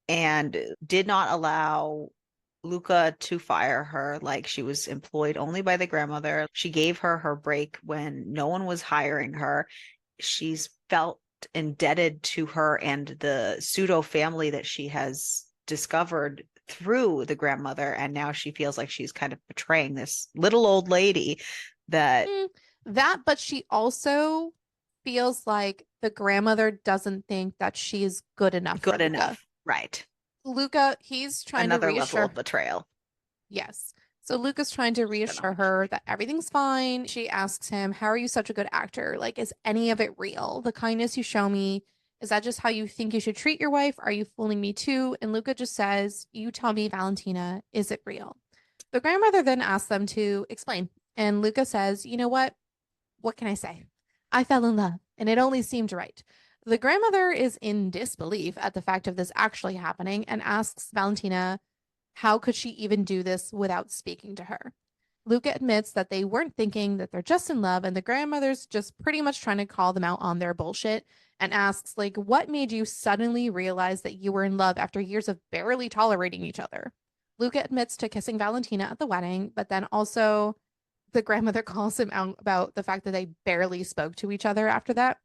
and did not allow Luca to fire her. Like, she was employed only by the grandmother. She gave her her break when no one was hiring her. She's felt indebted to her and the pseudo family that she has discovered through the grandmother. And now she feels like she's kind of betraying this little old lady that That, but she also feels like the grandmother doesn't think that she is good enough for good Luca. enough. Right. Luca, he's trying to Another level reassure. of betrayal. Yes. So Luca's trying to reassure her that everything's fine. She asks him, how are you such a good actor? Like, is any of it real? The kindness you show me, is that just how you think you should treat your wife? Are you fooling me too? And Luca just says, you tell me, Valentina, is it real? The grandmother then asks them to explain. And Luca says, you know what? What can I say? I fell in love, and it only seemed right. The grandmother is in disbelief at the fact of this actually happening and asks Valentina how could she even do this without speaking to her. Luca admits that they weren't thinking, that they're just in love, and the grandmother's just pretty much trying to call them out on their bullshit and asks, like, what made you suddenly realize that you were in love after years of barely tolerating each other? Luca admits to kissing Valentina at the wedding, but then also the grandmother calls him out about the fact that they barely spoke to each other after that.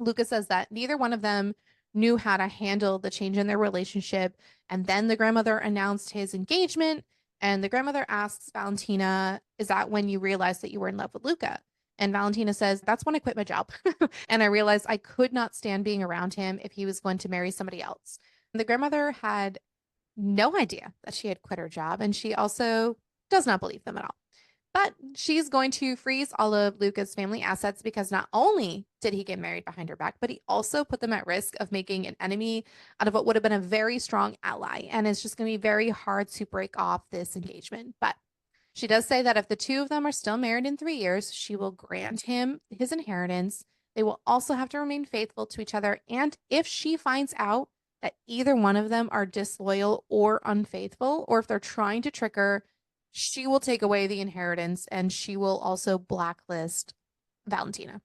Lucas says that neither one of them knew how to handle the change in their relationship. And then the grandmother announced his engagement. And the grandmother asks Valentina, is that when you realized that you were in love with Luca? And Valentina says, that's when I quit my job. And I realized I could not stand being around him if he was going to marry somebody else. And the grandmother had no idea that she had quit her job. And she also does not believe them at all. But she's going to freeze all of Luca's family assets because not only did he get married behind her back, but he also put them at risk of making an enemy out of what would have been a very strong ally. And it's just going to be very hard to break off this engagement. But she does say that if the two of them are still married in 3 years, she will grant him his inheritance. They will also have to remain faithful to each other. And if she finds out that either one of them are disloyal or unfaithful, or if they're trying to trick her, she will take away the inheritance and she will also blacklist Valentina.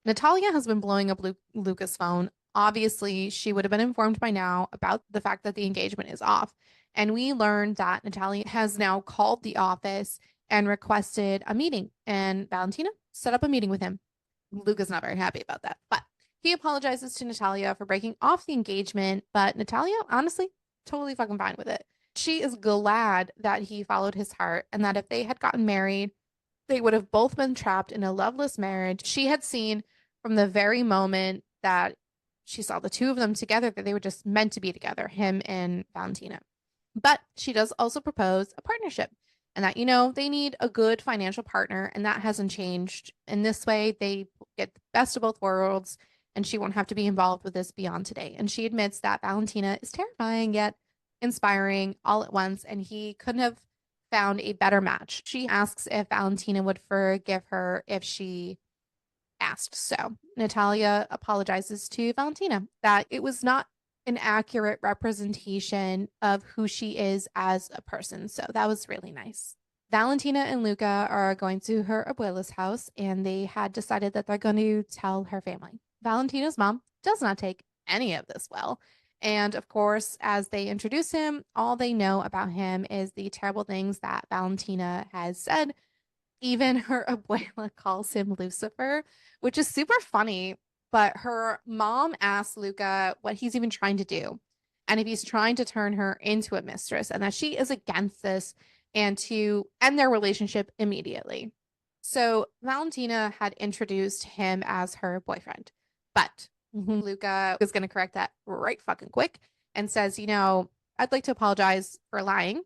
Natalia has been blowing up Luca's phone Obviously, she would have been informed by now about the fact that the engagement is off. And we learned that Natalia has now called the office and requested a meeting, and Valentina set up a meeting with him. Luca's not very happy about that, but he apologizes to Natalia for breaking off the engagement, but Natalia, honestly, totally fucking fine with it. She is glad that he followed his heart and that if they had gotten married, they would have both been trapped in a loveless marriage. She had seen from the very moment that she saw the two of them together that they were just meant to be together, him and Valentina. But she does also propose a partnership and that, they need a good financial partner, and that hasn't changed. In this way, they get the best of both worlds, and she won't have to be involved with this beyond today. And she admits that Valentina is terrifying yet inspiring all at once, and he couldn't have found a better match. She asks if Valentina would forgive her if she asked. So Natalia apologizes to Valentina that it was not an accurate representation of who she is as a person. So that was really nice. Valentina and Luca are going to her abuela's house, and they had decided that they're going to tell her family. Valentina's mom does not take any of this well. And of course, as they introduce him, all they know about him is the terrible things that Valentina has said. Even her abuela calls him Lucifer, which is super funny. But her mom asks Luca what he's even trying to do and if he's trying to turn her into a mistress, and that she is against this and to end their relationship immediately. So Valentina had introduced him as her boyfriend, but Luca is going to correct that right fucking quick and says, I'd like to apologize for lying.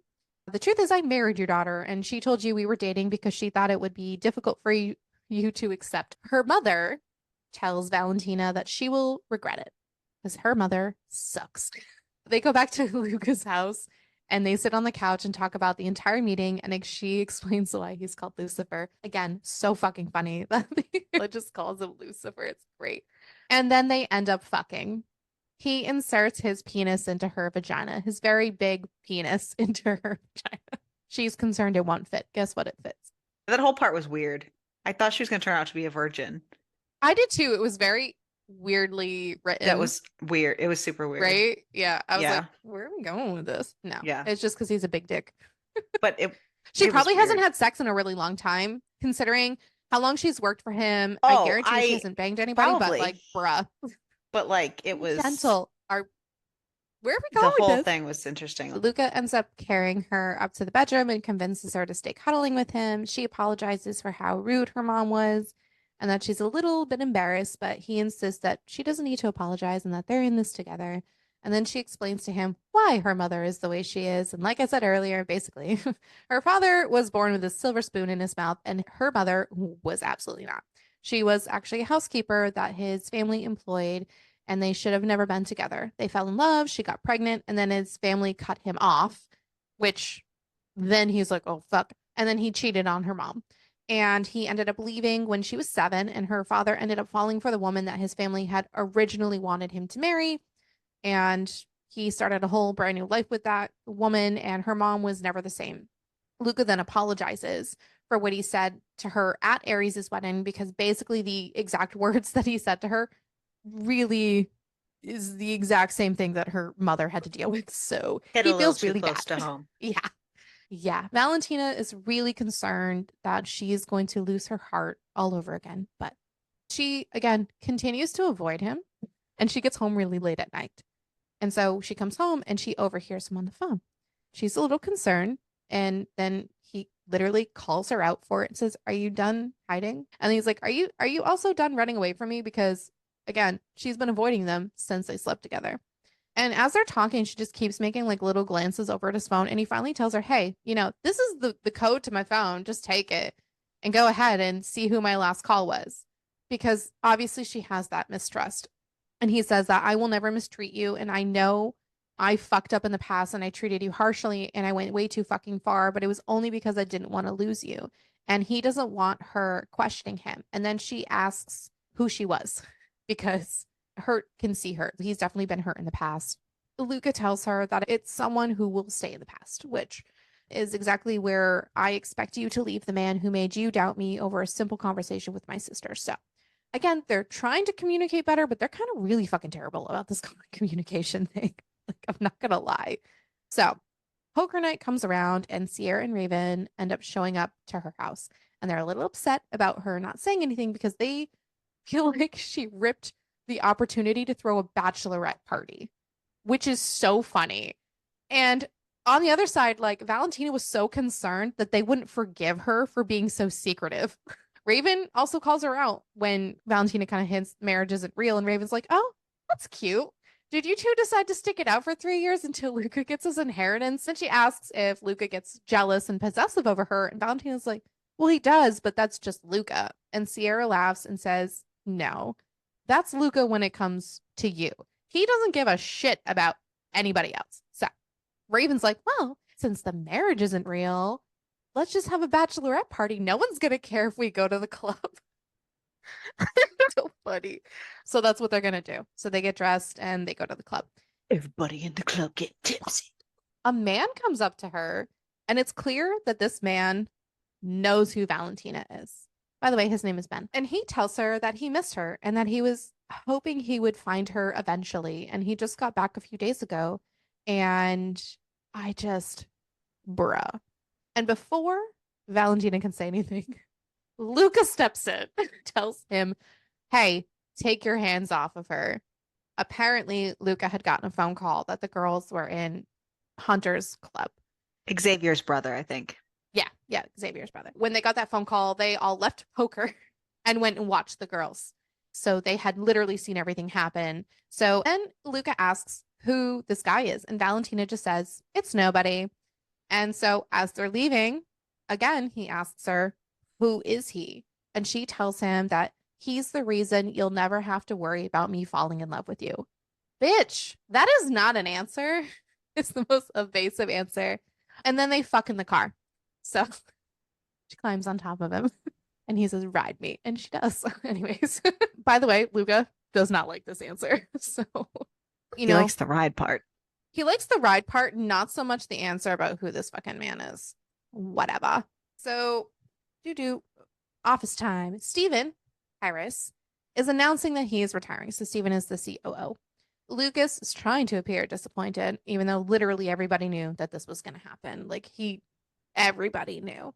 The truth is, I married your daughter, and she told you we were dating because she thought it would be difficult for you to accept. Her mother tells Valentina that she will regret it because her mother sucks. They go back to Luca's house and they sit on the couch and talk about the entire meeting. And she explains why he's called Lucifer. Again, so fucking funny that it just calls him Lucifer. It's great. And then they end up fucking. He inserts his penis into her vagina, his very big penis into her vagina. She's concerned it won't fit. Guess what? It fits. That whole part was weird. I thought she was going to turn out to be a virgin. I did too. It was very weirdly That written, was weird. It was super weird. right? Yeah. I was like, Yeah. where are we going with this? No, Yeah. it's just because he's a big dick. But She it was probably hasn't weird. had sex in a really long time, considering how long she's worked for him. I Oh, guarantee she I hasn't banged anybody, but like, probably, bruh, but like it be was gentle. Where are we the going with whole this? thing was interesting. Luca ends up carrying her up to the bedroom and convinces her to stay cuddling with him. She apologizes for how rude her mom was and that she's a little bit embarrassed, but he insists that she doesn't need to apologize and that they're in this together. And then she explains to him why her mother is the way she is. And like I said earlier, basically, her father was born with a silver spoon in his mouth, and her mother was absolutely not. She was actually a housekeeper that his family employed, and they should have never been together. They fell in love, she got pregnant, and then his family cut him off, which then he's like, oh, fuck. And then he cheated on her mom. And he ended up leaving when she was 7, and her father ended up falling for the woman that his family had originally wanted him to marry. And he started a whole brand new life with that woman, and her mom was never the same. Luca then apologizes for what he said to her at Aries' wedding because basically the exact words that he said to her really is the exact same thing that her mother had to deal with. So Hit he a little feels too really close bad. to home. Yeah. Yeah. Valentina is really concerned that she is going to lose her heart all over again. But she, again, continues to avoid him, and she gets home really late at night. And so she comes home and she overhears him on the phone. She's a little concerned. And then he literally calls her out for it and says, "Are you done hiding?" And he's like, "Are you also done running away from me?" Because again, she's been avoiding them since they slept together. And as they're talking, she just keeps making like little glances over at his phone. And he finally tells her, "Hey, this is the code to my phone. Just take it and go ahead and see who my last call was." Because obviously she has that mistrust. And he says that I will never mistreat you. And I know I fucked up in the past and I treated you harshly and I went way too fucking far, but it was only because I didn't want to lose you. And he doesn't want her questioning him. And then she asks who she was because hurt can see hurt. He's definitely been hurt in the past. Luca tells her that it's someone who will stay in the past, which is exactly where I expect you to leave the man who made you doubt me over a simple conversation with my sister. So Again, they're trying to communicate better, but they're kind of really fucking terrible about this communication thing. Like, I'm not gonna lie. So, poker night comes around, and Sierra and Raven end up showing up to her house. And they're a little upset about her not saying anything because they feel like she ripped the opportunity to throw a bachelorette party, which is so funny. And on the other side, like Valentina was so concerned that they wouldn't forgive her for being so secretive. Raven also calls her out when Valentina kind of hints marriage isn't real, and Raven's like, "Oh, that's cute. Did you two decide to stick it out for 3 years until Luca gets his inheritance?" And she asks if Luca gets jealous and possessive over her, and Valentina's like, "Well, he does, but that's just Luca." And Sierra laughs and says, "No, that's Luca when it comes to you. He doesn't give a shit about anybody else." So Raven's like, "Well, since the marriage isn't real, let's just have a bachelorette party. No one's gonna care if we go to the club." So funny. So that's what they're gonna do. So they get dressed and they go to the club. Everybody in the club get tipsy. A man comes up to her, and it's clear that this man knows who Valentina is. By the way, his name is Ben. And he tells her that he missed her and that he was hoping he would find her eventually. And he just got back a few days ago. And I just, bruh. And before Valentina can say anything, Luca steps in, tells him, "Hey, take your hands off of her." Apparently, Luca had gotten a phone call that the girls were in Hunter's club. Xavier's brother, I think. Yeah, Xavier's brother. When they got that phone call, they all left poker and went and watched the girls. So they had literally seen everything happen. So then Luca asks who this guy is, and Valentina just says, "It's nobody." And so as they're leaving, again, he asks her, "Who is he?" And she tells him that he's the reason you'll never have to worry about me falling in love with you. Bitch, that is not an answer. It's the most evasive answer. And then they fuck in the car. So she climbs on top of him and he says, "Ride me." And she does. Anyways, by the way, Luca does not like this answer. So, you He know, likes the ride part. he likes the ride part, not so much the answer about who this fucking man is. Whatever. So, do office time. Steven Harris is announcing that he is retiring. So, Steven is the COO. Lucas is trying to appear disappointed, even though literally everybody knew that this was going to happen. Everybody knew.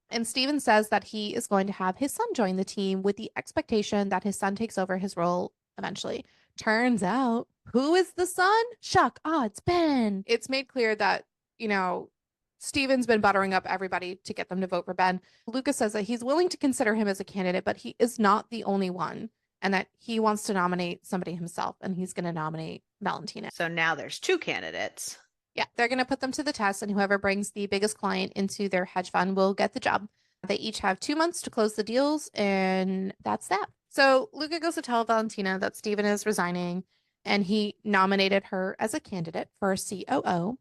And Steven says that he is going to have his son join the team with the expectation that his son takes over his role eventually. Turns out, who is the son? Shuck, it's Ben. It's made clear that, Steven's been buttering up everybody to get them to vote for Ben. Lucas says that he's willing to consider him as a candidate, but he is not the only one, and that he wants to nominate somebody himself, and he's going to nominate Valentina. So now there's two candidates. Yeah, they're going to put them to the test, and whoever brings the biggest client into their hedge fund will get the job. They each have 2 months to close the deals, and that's that. So Luca goes to tell Valentina that Steven is resigning, and he nominated her as a candidate for COO.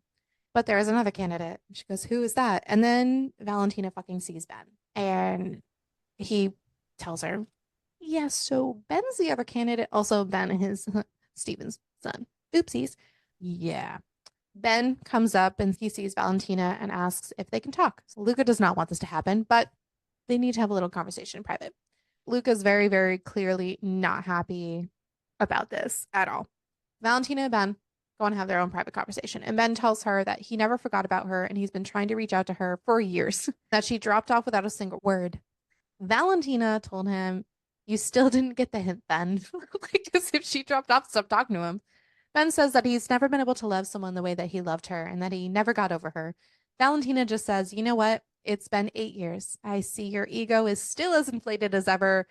But there is another candidate. She goes, "Who is that?" And then Valentina fucking sees Ben, and he tells her, "Yeah, so Ben's the other candidate. Also, Ben is Steven's son. Oopsies." Yeah. Ben comes up and he sees Valentina and asks if they can talk. So Luca does not want this to happen, but they need to have a little conversation in private. Luca's very, very clearly not happy about this at all. Valentina and Ben go and have their own private conversation. And Ben tells her that he never forgot about her and he's been trying to reach out to her for years, that she dropped off without a single word. Valentina told him, "You still didn't get the hint, Ben." Like as if she dropped off, stop talking to him. Ben says that he's never been able to love someone the way that he loved her and that he never got over her. Valentina just says, "You know what? It's been 8 years. I see your ego is still as inflated as ever.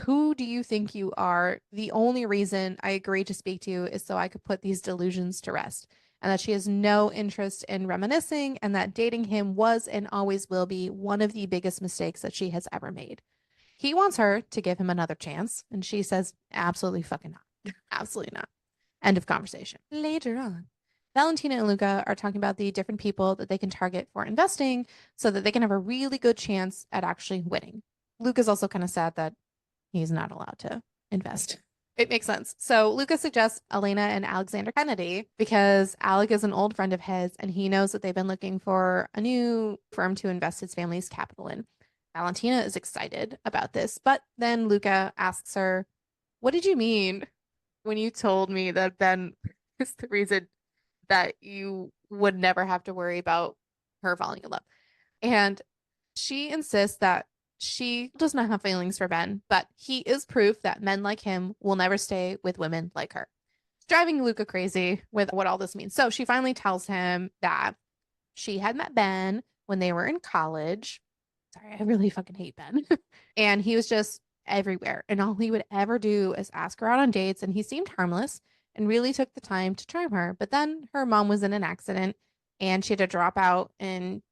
Who do you think you are? The only reason I agreed to speak to you is so I could put these delusions to rest." And that she has no interest in reminiscing, and that dating him was and always will be one of the biggest mistakes that she has ever made. He wants her to give him another chance, and she says, "Absolutely fucking not." Absolutely not. End of conversation. Later on, Valentina and Luca are talking about the different people that they can target for investing so that they can have a really good chance at actually winning. Luca's also kind of sad that he's not allowed to invest. It makes sense. So Luca suggests Elena and Alexander Kennedy because Alec is an old friend of his and he knows that they've been looking for a new firm to invest his family's capital in. Valentina is excited about this, but then Luca asks her, "What did you mean when you told me that Ben is the reason that you would never have to worry about her falling in love?" And she insists that she does not have feelings for Ben, but he is proof that men like him will never stay with women like her. It's driving Luca crazy with what all this means. So she finally tells him that she had met Ben when they were in college. Sorry, I really fucking hate Ben. And he was just everywhere. And all he would ever do is ask her out on dates. And he seemed harmless and really took the time to charm her. But then her mom was in an accident and she had to drop out and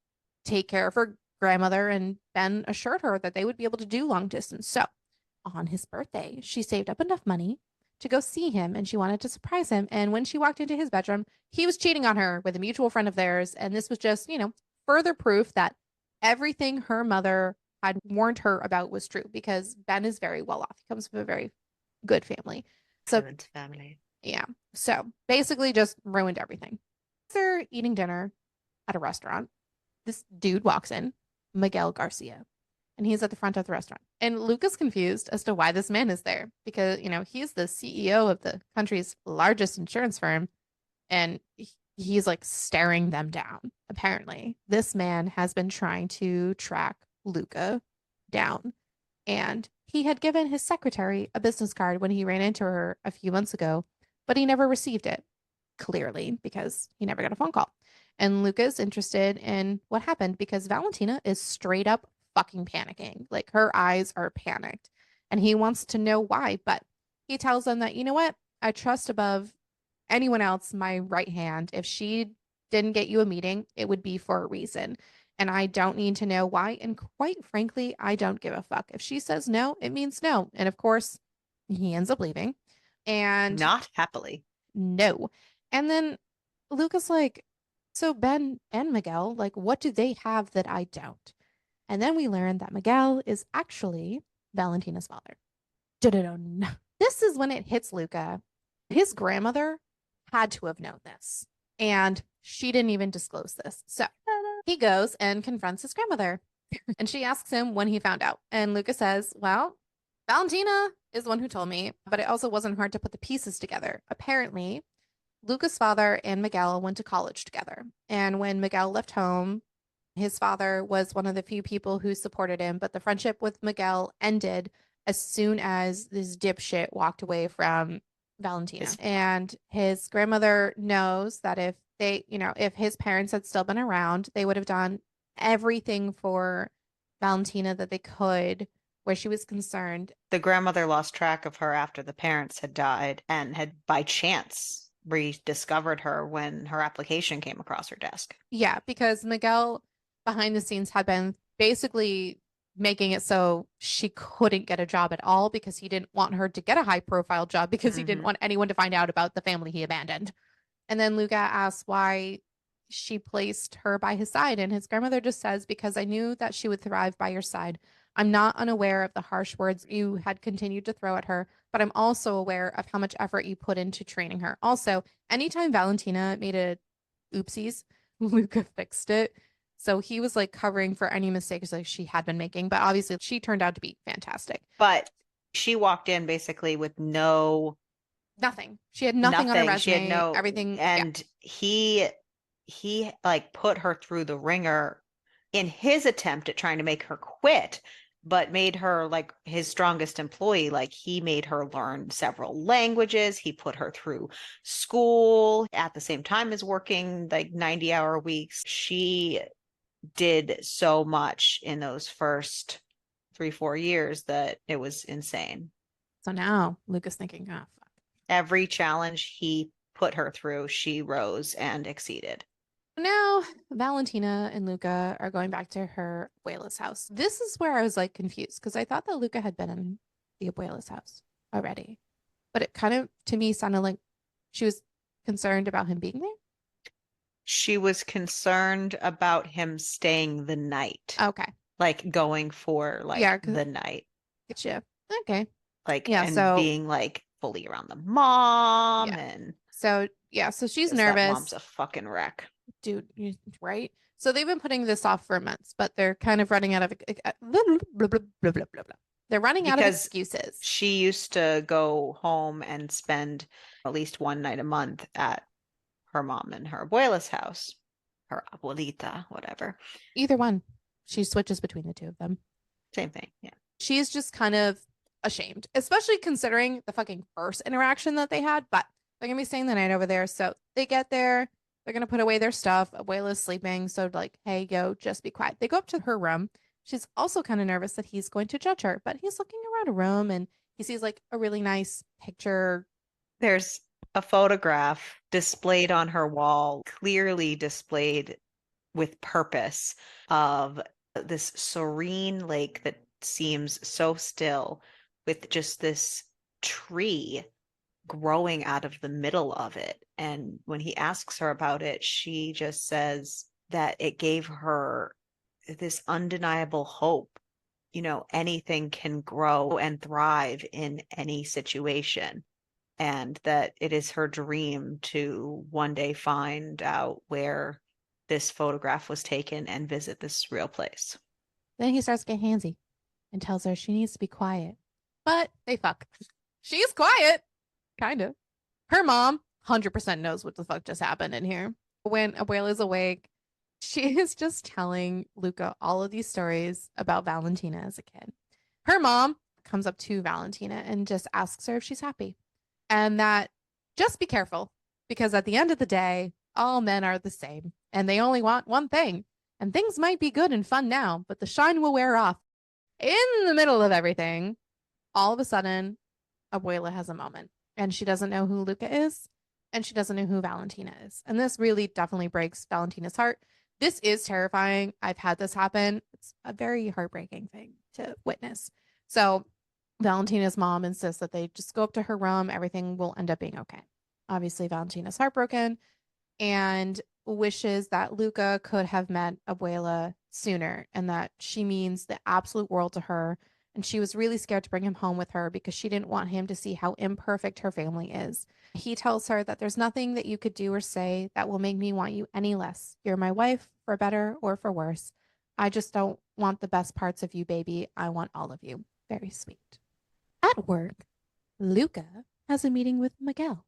take care of her grandmother. And Ben assured her that they would be able to do long distance. So on his birthday, she saved up enough money to go see him and she wanted to surprise him. And when she walked into his bedroom, he was cheating on her with a mutual friend of theirs. And this was just, further proof that everything her mother had warned her about was true because Ben is very well off. He comes from a very good family. So, Good family. yeah. So basically just ruined everything. They're eating dinner at a restaurant. This dude walks in, Miguel Garcia, and he's at the front of the restaurant. And Luke is confused as to why this man is there because, he's the CEO of the country's largest insurance firm and he's like staring them down. Apparently, this man has been trying to track Luca down. And he had given his secretary a business card when he ran into her a few months ago, but he never received it, clearly, because he never got a phone call. And Luca's interested in what happened because Valentina is straight up fucking panicking. Like her eyes are panicked. And he wants to know why, but he tells them that, you know what? I trust above anyone else my right hand. If she didn't get you a meeting, it would be for a reason. And I don't need to know why. And quite frankly, I don't give a fuck. If she says no, it means no. And of course, he ends up leaving. And Not happily. no. And then Luca's like, so Ben and Miguel, like, what do they have that I don't? And then we learn that Miguel is actually Valentina's father. Da-da-da. This is when it hits Luca. His grandmother had to have known this, and she didn't even disclose this. So he goes and confronts his grandmother, and she asks him when he found out. And Luca says, well, Valentina is the one who told me, but it also wasn't hard to put the pieces together. Apparently, Luca's father and Miguel went to college together. And when Miguel left home, his father was one of the few people who supported him, but the friendship with Miguel ended as soon as this dipshit walked away from Valentina. And his grandmother knows that if they, if his parents had still been around, they would have done everything for Valentina that they could where she was concerned. The grandmother lost track of her after the parents had died and had by chance rediscovered her when her application came across her desk. Yeah, because Miguel behind the scenes had been basically making it so she couldn't get a job at all because he didn't want her to get a high profile job because he didn't want anyone to find out about the family he abandoned. And then Luca asks why she placed her by his side. And his grandmother just says, because I knew that she would thrive by your side. I'm not unaware of the harsh words you had continued to throw at her, but I'm also aware of how much effort you put into training her. Also, anytime Valentina made a oopsies, Luca fixed it. So he was like covering for any mistakes like she had been making, but obviously she turned out to be fantastic. But she walked in basically with nothing. She had nothing on her resume. She had no everything. And he like put her through the ringer in his attempt at trying to make her quit, but made her like his strongest employee. Like he made her learn several languages. He put her through school at the same time as working like 90-hour weeks. She did so much in those first 3-4 years that it was insane. So now Luca's thinking, oh, fuck. Every challenge he put her through, she rose and exceeded. Now Valentina and Luca are going back to her abuela's house. This is where I was like confused because I thought that Luca had been in the abuela's house already, but it kind of to me sounded like she was concerned about him being there. She was concerned about him staying the night. Okay. Like going for like the night. Gotcha. Okay. Like and being like fully around the mom and so she's nervous. That mom's a fucking wreck. Dude, right? So they've been putting this off for months, but they're kind of running out of blah, blah, blah, blah, blah, blah. They're running out of Because excuses. she used to go home and spend at least one night a month at her mom and her abuela's house, her abuelita, whatever. Either one. She switches between the two of them. Same thing. Yeah. She's just kind of ashamed, especially considering the fucking first interaction that they had. But they're gonna be staying the night over there. So they get there, they're gonna put away their stuff. Abuela's sleeping, so like, hey, yo, just be quiet. They go up to her room. She's also kind of nervous that he's going to judge her, but he's looking around a room and he sees like a really nice picture. There's a photograph displayed on her wall, clearly displayed with purpose, of this serene lake that seems so still, with just this tree growing out of the middle of it. And when he asks her about it, she just says that it gave her this undeniable hope. Anything can grow and thrive in any situation, and that it is her dream to one day find out where this photograph was taken and visit this real place. Then he starts getting handsy and tells her she needs to be quiet. But they fuck. She's quiet, kind of. Her mom 100% knows what the fuck just happened in here. When Abuela's awake, she is just telling Luca all of these stories about Valentina as a kid. Her mom comes up to Valentina and just asks her if she's happy. And that just be careful because at the end of the day, all men are the same and they only want one thing. And things might be good and fun now, but the shine will wear off. In the middle of everything, all of a sudden, Abuela has a moment and she doesn't know who Luca is and she doesn't know who Valentina is. And this really definitely breaks Valentina's heart. This is terrifying. I've had this happen. It's a very heartbreaking thing to witness. So Valentina's mom insists that they just go up to her room. Everything will end up being okay. Obviously, Valentina's heartbroken and wishes that Luca could have met Abuela sooner and that she means the absolute world to her. And she was really scared to bring him home with her because she didn't want him to see how imperfect her family is. He tells her that there's nothing that you could do or say that will make me want you any less. You're my wife, for better or for worse. I just don't want the best parts of you, baby. I want all of you. Very sweet. At work, Luca has a meeting with Miguel.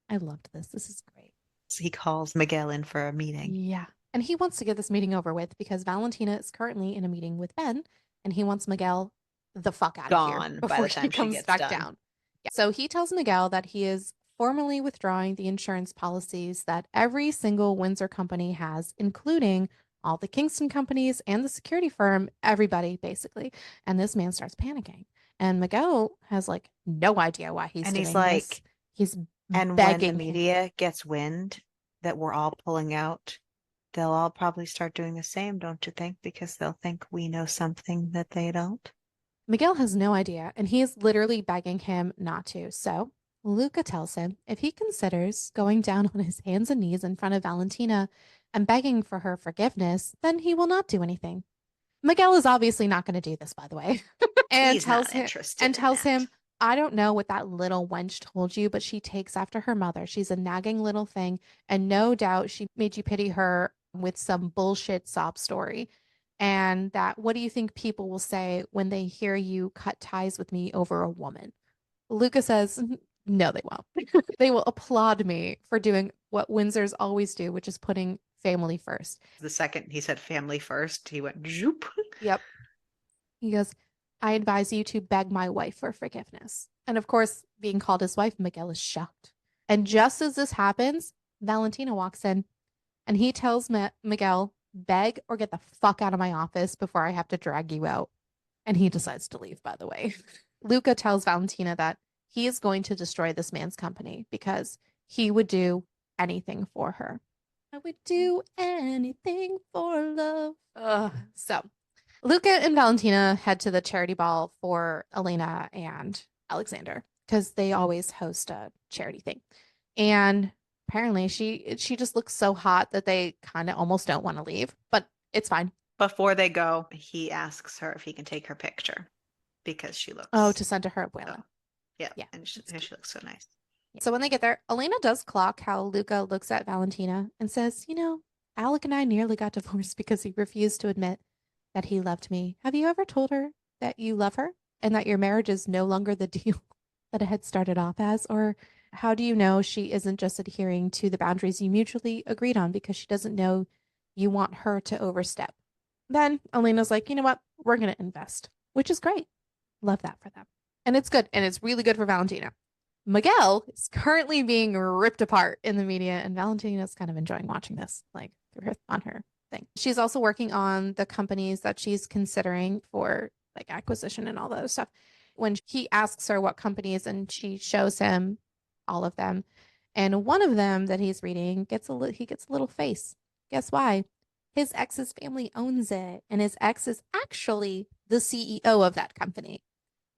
I loved this. This is great. He calls Miguel in for a meeting. Yeah. And he wants to get this meeting over with because Valentina is currently in a meeting with Ben and he wants Miguel the fuck out of here Gone by before the he time she comes gets back done. down. Yeah. So he tells Miguel that he is formally withdrawing the insurance policies that every single Windsor company has, including all the Kingston companies and the security firm, everybody basically. And this man starts panicking. And Miguel has like no idea why he's And he's doing this. like, He's and when the begging him. media gets wind that we're all pulling out, they'll all probably start doing the same, don't you think? Because they'll think we know something that they don't. Miguel has no idea, and he is literally begging him not to. So Luca tells him if he considers going down on his hands and knees in front of Valentina and begging for her forgiveness, then he will not do anything. Miguel is obviously not going to do this, by the way, and He's tells not him interested and in tells that. him, I don't know what that little wench told you, but she takes after her mother. She's a nagging little thing, and no doubt she made you pity her with some bullshit sob story. And that, what do you think people will say when they hear you cut ties with me over a woman? Luca says, no, they won't. They will applaud me for doing what Windsors always do, which is putting family first. The second he said family first, he went zoop. Yep. He goes, I advise you to beg my wife for forgiveness. And of course, being called his wife, Miguel is shocked. And just as this happens, Valentina walks in and he tells Miguel, beg or get the fuck out of my office before I have to drag you out. And he decides to leave, by the way. Luca tells Valentina that he is going to destroy this man's company because he would do anything for her. I would do anything for love. So Luca and Valentina head to the charity ball for Elena and Alexander because they always host a charity thing. And apparently she just looks so hot that they kind of almost don't want to leave, but it's fine. Before they go, he asks her if he can take her picture because she Oh, looks, to send to her oh, abuela. yeah, Yeah. and she looks so nice. So when they get there, Elena does clock how Luca looks at Valentina and says, you know, Alec and I nearly got divorced because he refused to admit that he loved me. Have you ever told her that you love her and that your marriage is no longer the deal that it had started off as? Or how do you know she isn't just adhering to the boundaries you mutually agreed on because she doesn't know you want her to overstep? Then Elena's like, you know what? We're going to invest, which is great. Love that for them. And it's good. And it's really good for Valentina. Miguel is currently being ripped apart in the media, and Valentina's kind of enjoying watching this, like through her on her thing. She's also working on the companies that she's considering for like acquisition and all that other stuff. When he asks her what companies, and she shows him all of them, and one of them that he's reading he gets a little face. Guess why? His ex's family owns it, and his ex is actually the CEO of that company.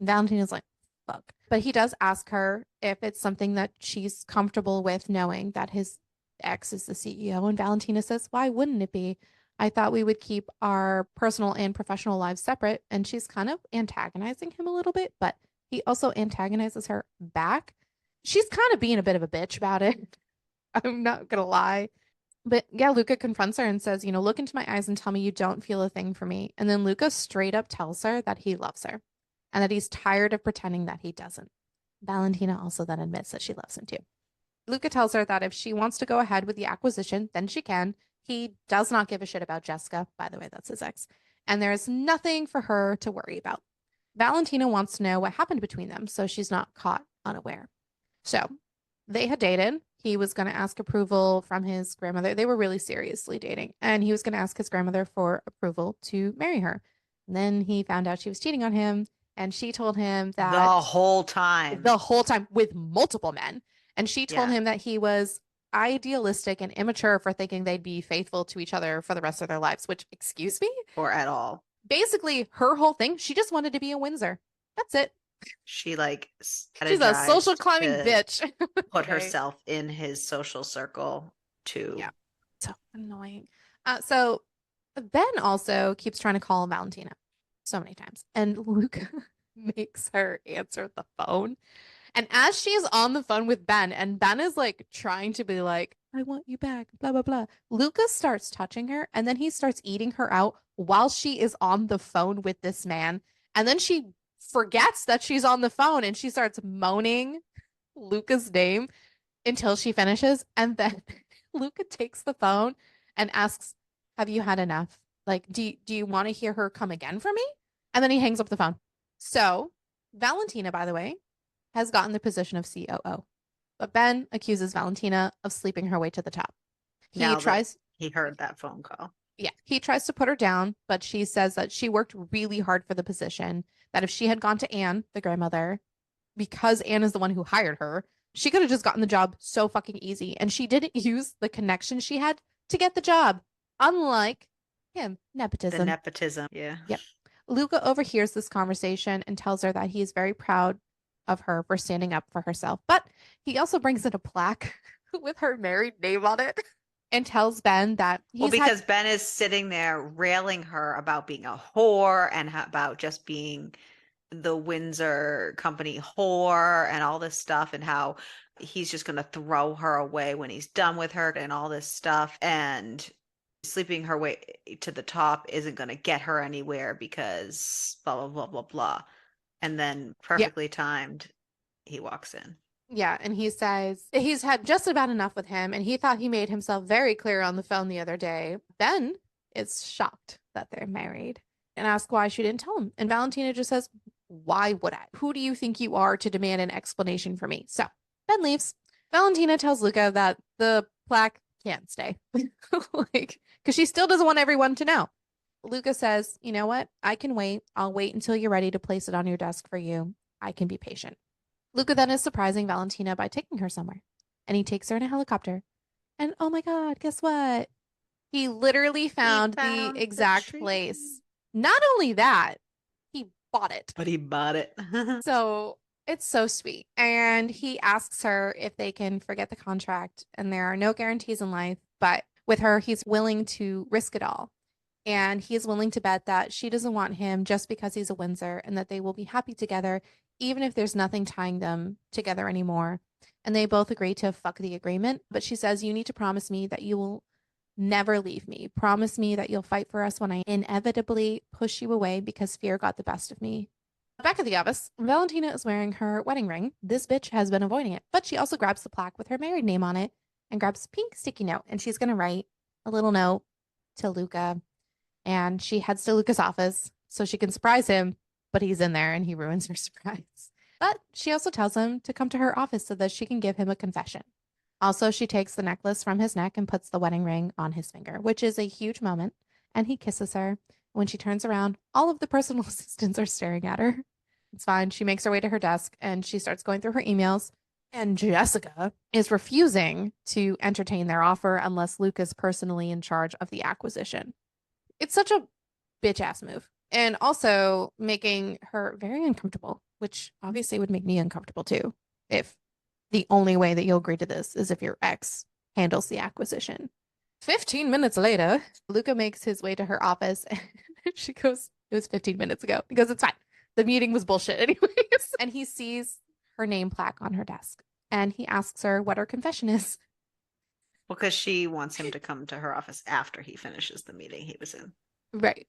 Valentina's like, fuck. But he does ask her if it's something that she's comfortable with knowing that his ex is the CEO. And Valentina says, why wouldn't it be? I thought we would keep our personal and professional lives separate. And she's kind of antagonizing him a little bit, but he also antagonizes her back. She's kind of being a bit of a bitch about it. I'm not going to lie. But yeah, Luca confronts her and says, look into my eyes and tell me you don't feel a thing for me. And then Luca straight up tells her that he loves her and that he's tired of pretending that he doesn't. Valentina also then admits that she loves him too. Luca tells her that if she wants to go ahead with the acquisition, then she can. He does not give a shit about Jessica. By the way, that's his ex. And there's nothing for her to worry about. Valentina wants to know what happened between them so she's not caught unaware. So they had dated. He was going to ask approval from his grandmother. They were really seriously dating. And he was going to ask his grandmother for approval to marry her. And then he found out she was cheating on him. And she told him The that whole time. the whole time with multiple men. And she told Yeah. him that he was idealistic and immature for thinking they'd be faithful to each other for the rest of their lives, which, excuse me? Or at all. Basically, her whole thing, she just wanted to be a Windsor. That's it. She like She's a social strategized climbing to bitch. put Okay. herself in his social circle Yeah. to So annoying. So Ben also keeps trying to call Valentina so many times, and Luca makes her answer the phone. And as she's on the phone with Ben, and Ben is like trying to be like, I want you back, blah, blah, blah. Luca starts touching her, and then he starts eating her out while she is on the phone with this man. And then she forgets that she's on the phone and she starts moaning Luca's name until she finishes. And then Luca takes the phone and asks, have you had enough? Like, do you want to hear her come again for me? And then he hangs up the phone. So, Valentina, by the way, has gotten the position of COO. But Ben accuses Valentina of sleeping her way to the top. He now that tries, he heard that phone call. yeah, he tries to put her down, but she says that she worked really hard for the position, that if she had gone to Anne, the grandmother, because Anne is the one who hired her, she could have just gotten the job so fucking easy. And she didn't use the connection she had to get the job, unlike him, The nepotism. nepotism. Yeah. Yep. Luca overhears this conversation and tells her that he is very proud of her for standing up for herself. But he also brings in a plaque with her married name on it and tells Ben that Well, he's had, because Ben is sitting there railing her about being a whore and about just being the Windsor company whore and all this stuff, and how he's just going to throw her away when he's done with her and all this stuff. And sleeping her way to the top isn't going to get her anywhere because blah, blah, blah, blah, blah. And then yeah, perfectly timed, he walks in. yeah. And he says he's had just about enough with him. And he thought he made himself very clear on the phone the other day. Ben is shocked that they're married and asks why she didn't tell him. And Valentina just says, why would I? Who do you think you are to demand an explanation from me? So Ben leaves. Valentina tells Luca that the plaque can't stay. Like, because she still doesn't want everyone to know. Luca says, you know what? I can wait. I'll wait until you're ready to place it on your desk for you. I can be patient. Luca then is surprising Valentina by taking her somewhere. And he takes her in a helicopter. And oh my God, guess what? He literally He found the found the exact tree, place. Not only that, he bought it. but he bought it. So it's so sweet. And he asks her if they can forget the contract. And there are no guarantees in life, but with her, he's willing to risk it all. And he is willing to bet that she doesn't want him just because he's a Windsor and that they will be happy together, even if there's nothing tying them together anymore. And they both agree to fuck the agreement. But she says, you need to promise me that you will Never leave me. Promise me that you'll fight for us when I inevitably push you away because fear got the best of me. Back at the office, Valentina is wearing her wedding ring. This bitch has been avoiding it, but she also grabs the plaque with her married name on it and grabs a pink sticky note, and she's going to write a little note to Luca. And she heads to Luca's office so she can surprise him, but he's in there and he ruins her surprise. But she also tells him to come to her office so that she can give him a confession. Also, she takes the necklace from his neck and puts the wedding ring on his finger, which is a huge moment. And he kisses her. When she turns around, all of the personal assistants are staring at her. It's fine. She makes her way to her desk and she starts going through her emails. And Jessica is refusing to entertain their offer unless Luke is personally in charge of the acquisition. It's such a bitch ass move. And also making her very uncomfortable, which obviously would make me uncomfortable too if the only way that you'll agree to this is if your ex handles the acquisition. 15 minutes later, Luca makes his way to her office and she goes, it was 15 minutes ago. He goes, it's fine. The meeting was bullshit, anyways. And he sees her name plaque on her desk and he asks her what her confession is. Because she wants him to come to her office after he finishes the meeting he was in. Right.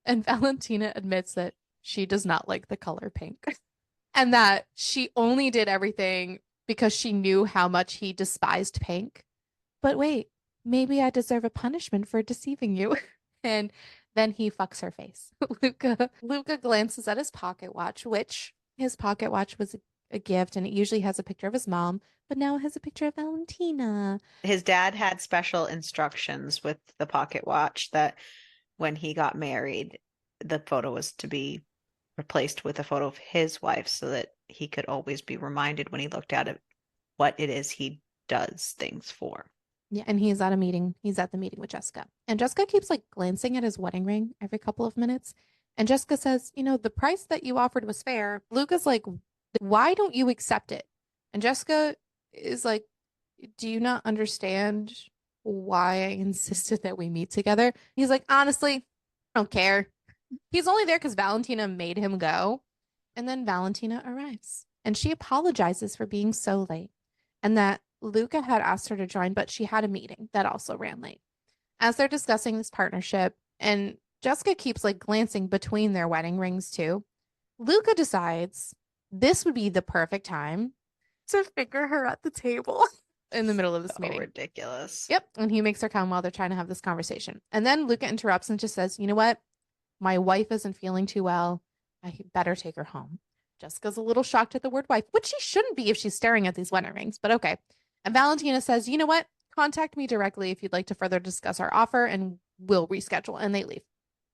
And Valentina admits that she does not like the color pink and that she only did everything because she knew how much he despised pink. But wait, maybe I deserve a punishment for deceiving you. And then he fucks her face. Luca glances at his pocket watch, which his pocket watch was a gift and it usually has a picture of his mom, but now it has a picture of Valentina. His dad had special instructions with the pocket watch that when he got married, the photo was to be replaced with a photo of his wife so that he could always be reminded when he looked at it what it is he does things for. Yeah, and he's at a meeting. He's at the meeting with Jessica. And Jessica keeps like glancing at his wedding ring every couple of minutes. And Jessica says, the price that you offered was fair. Luca's like, why don't you accept it? And Jessica is like, do you not understand why I insisted that we meet together? He's like, honestly, I don't care. He's only there because Valentina made him go. And then Valentina arrives and she apologizes for being so late and that Luca had asked her to join, but she had a meeting that also ran late. As they're discussing this partnership, and Jessica keeps like glancing between their wedding rings too, Luca decides this would be the perfect time to finger her at the table in the middle of this meeting. Ridiculous. Yep. And he makes her come while they're trying to have this conversation. And then Luca interrupts and just says, you know what? My wife isn't feeling too well. I better take her home. Jessica's a little shocked at the word wife, which she shouldn't be if she's staring at these wedding rings, but okay. And Valentina says, you know what? Contact me directly if you'd like to further discuss our offer and we'll reschedule. And they leave.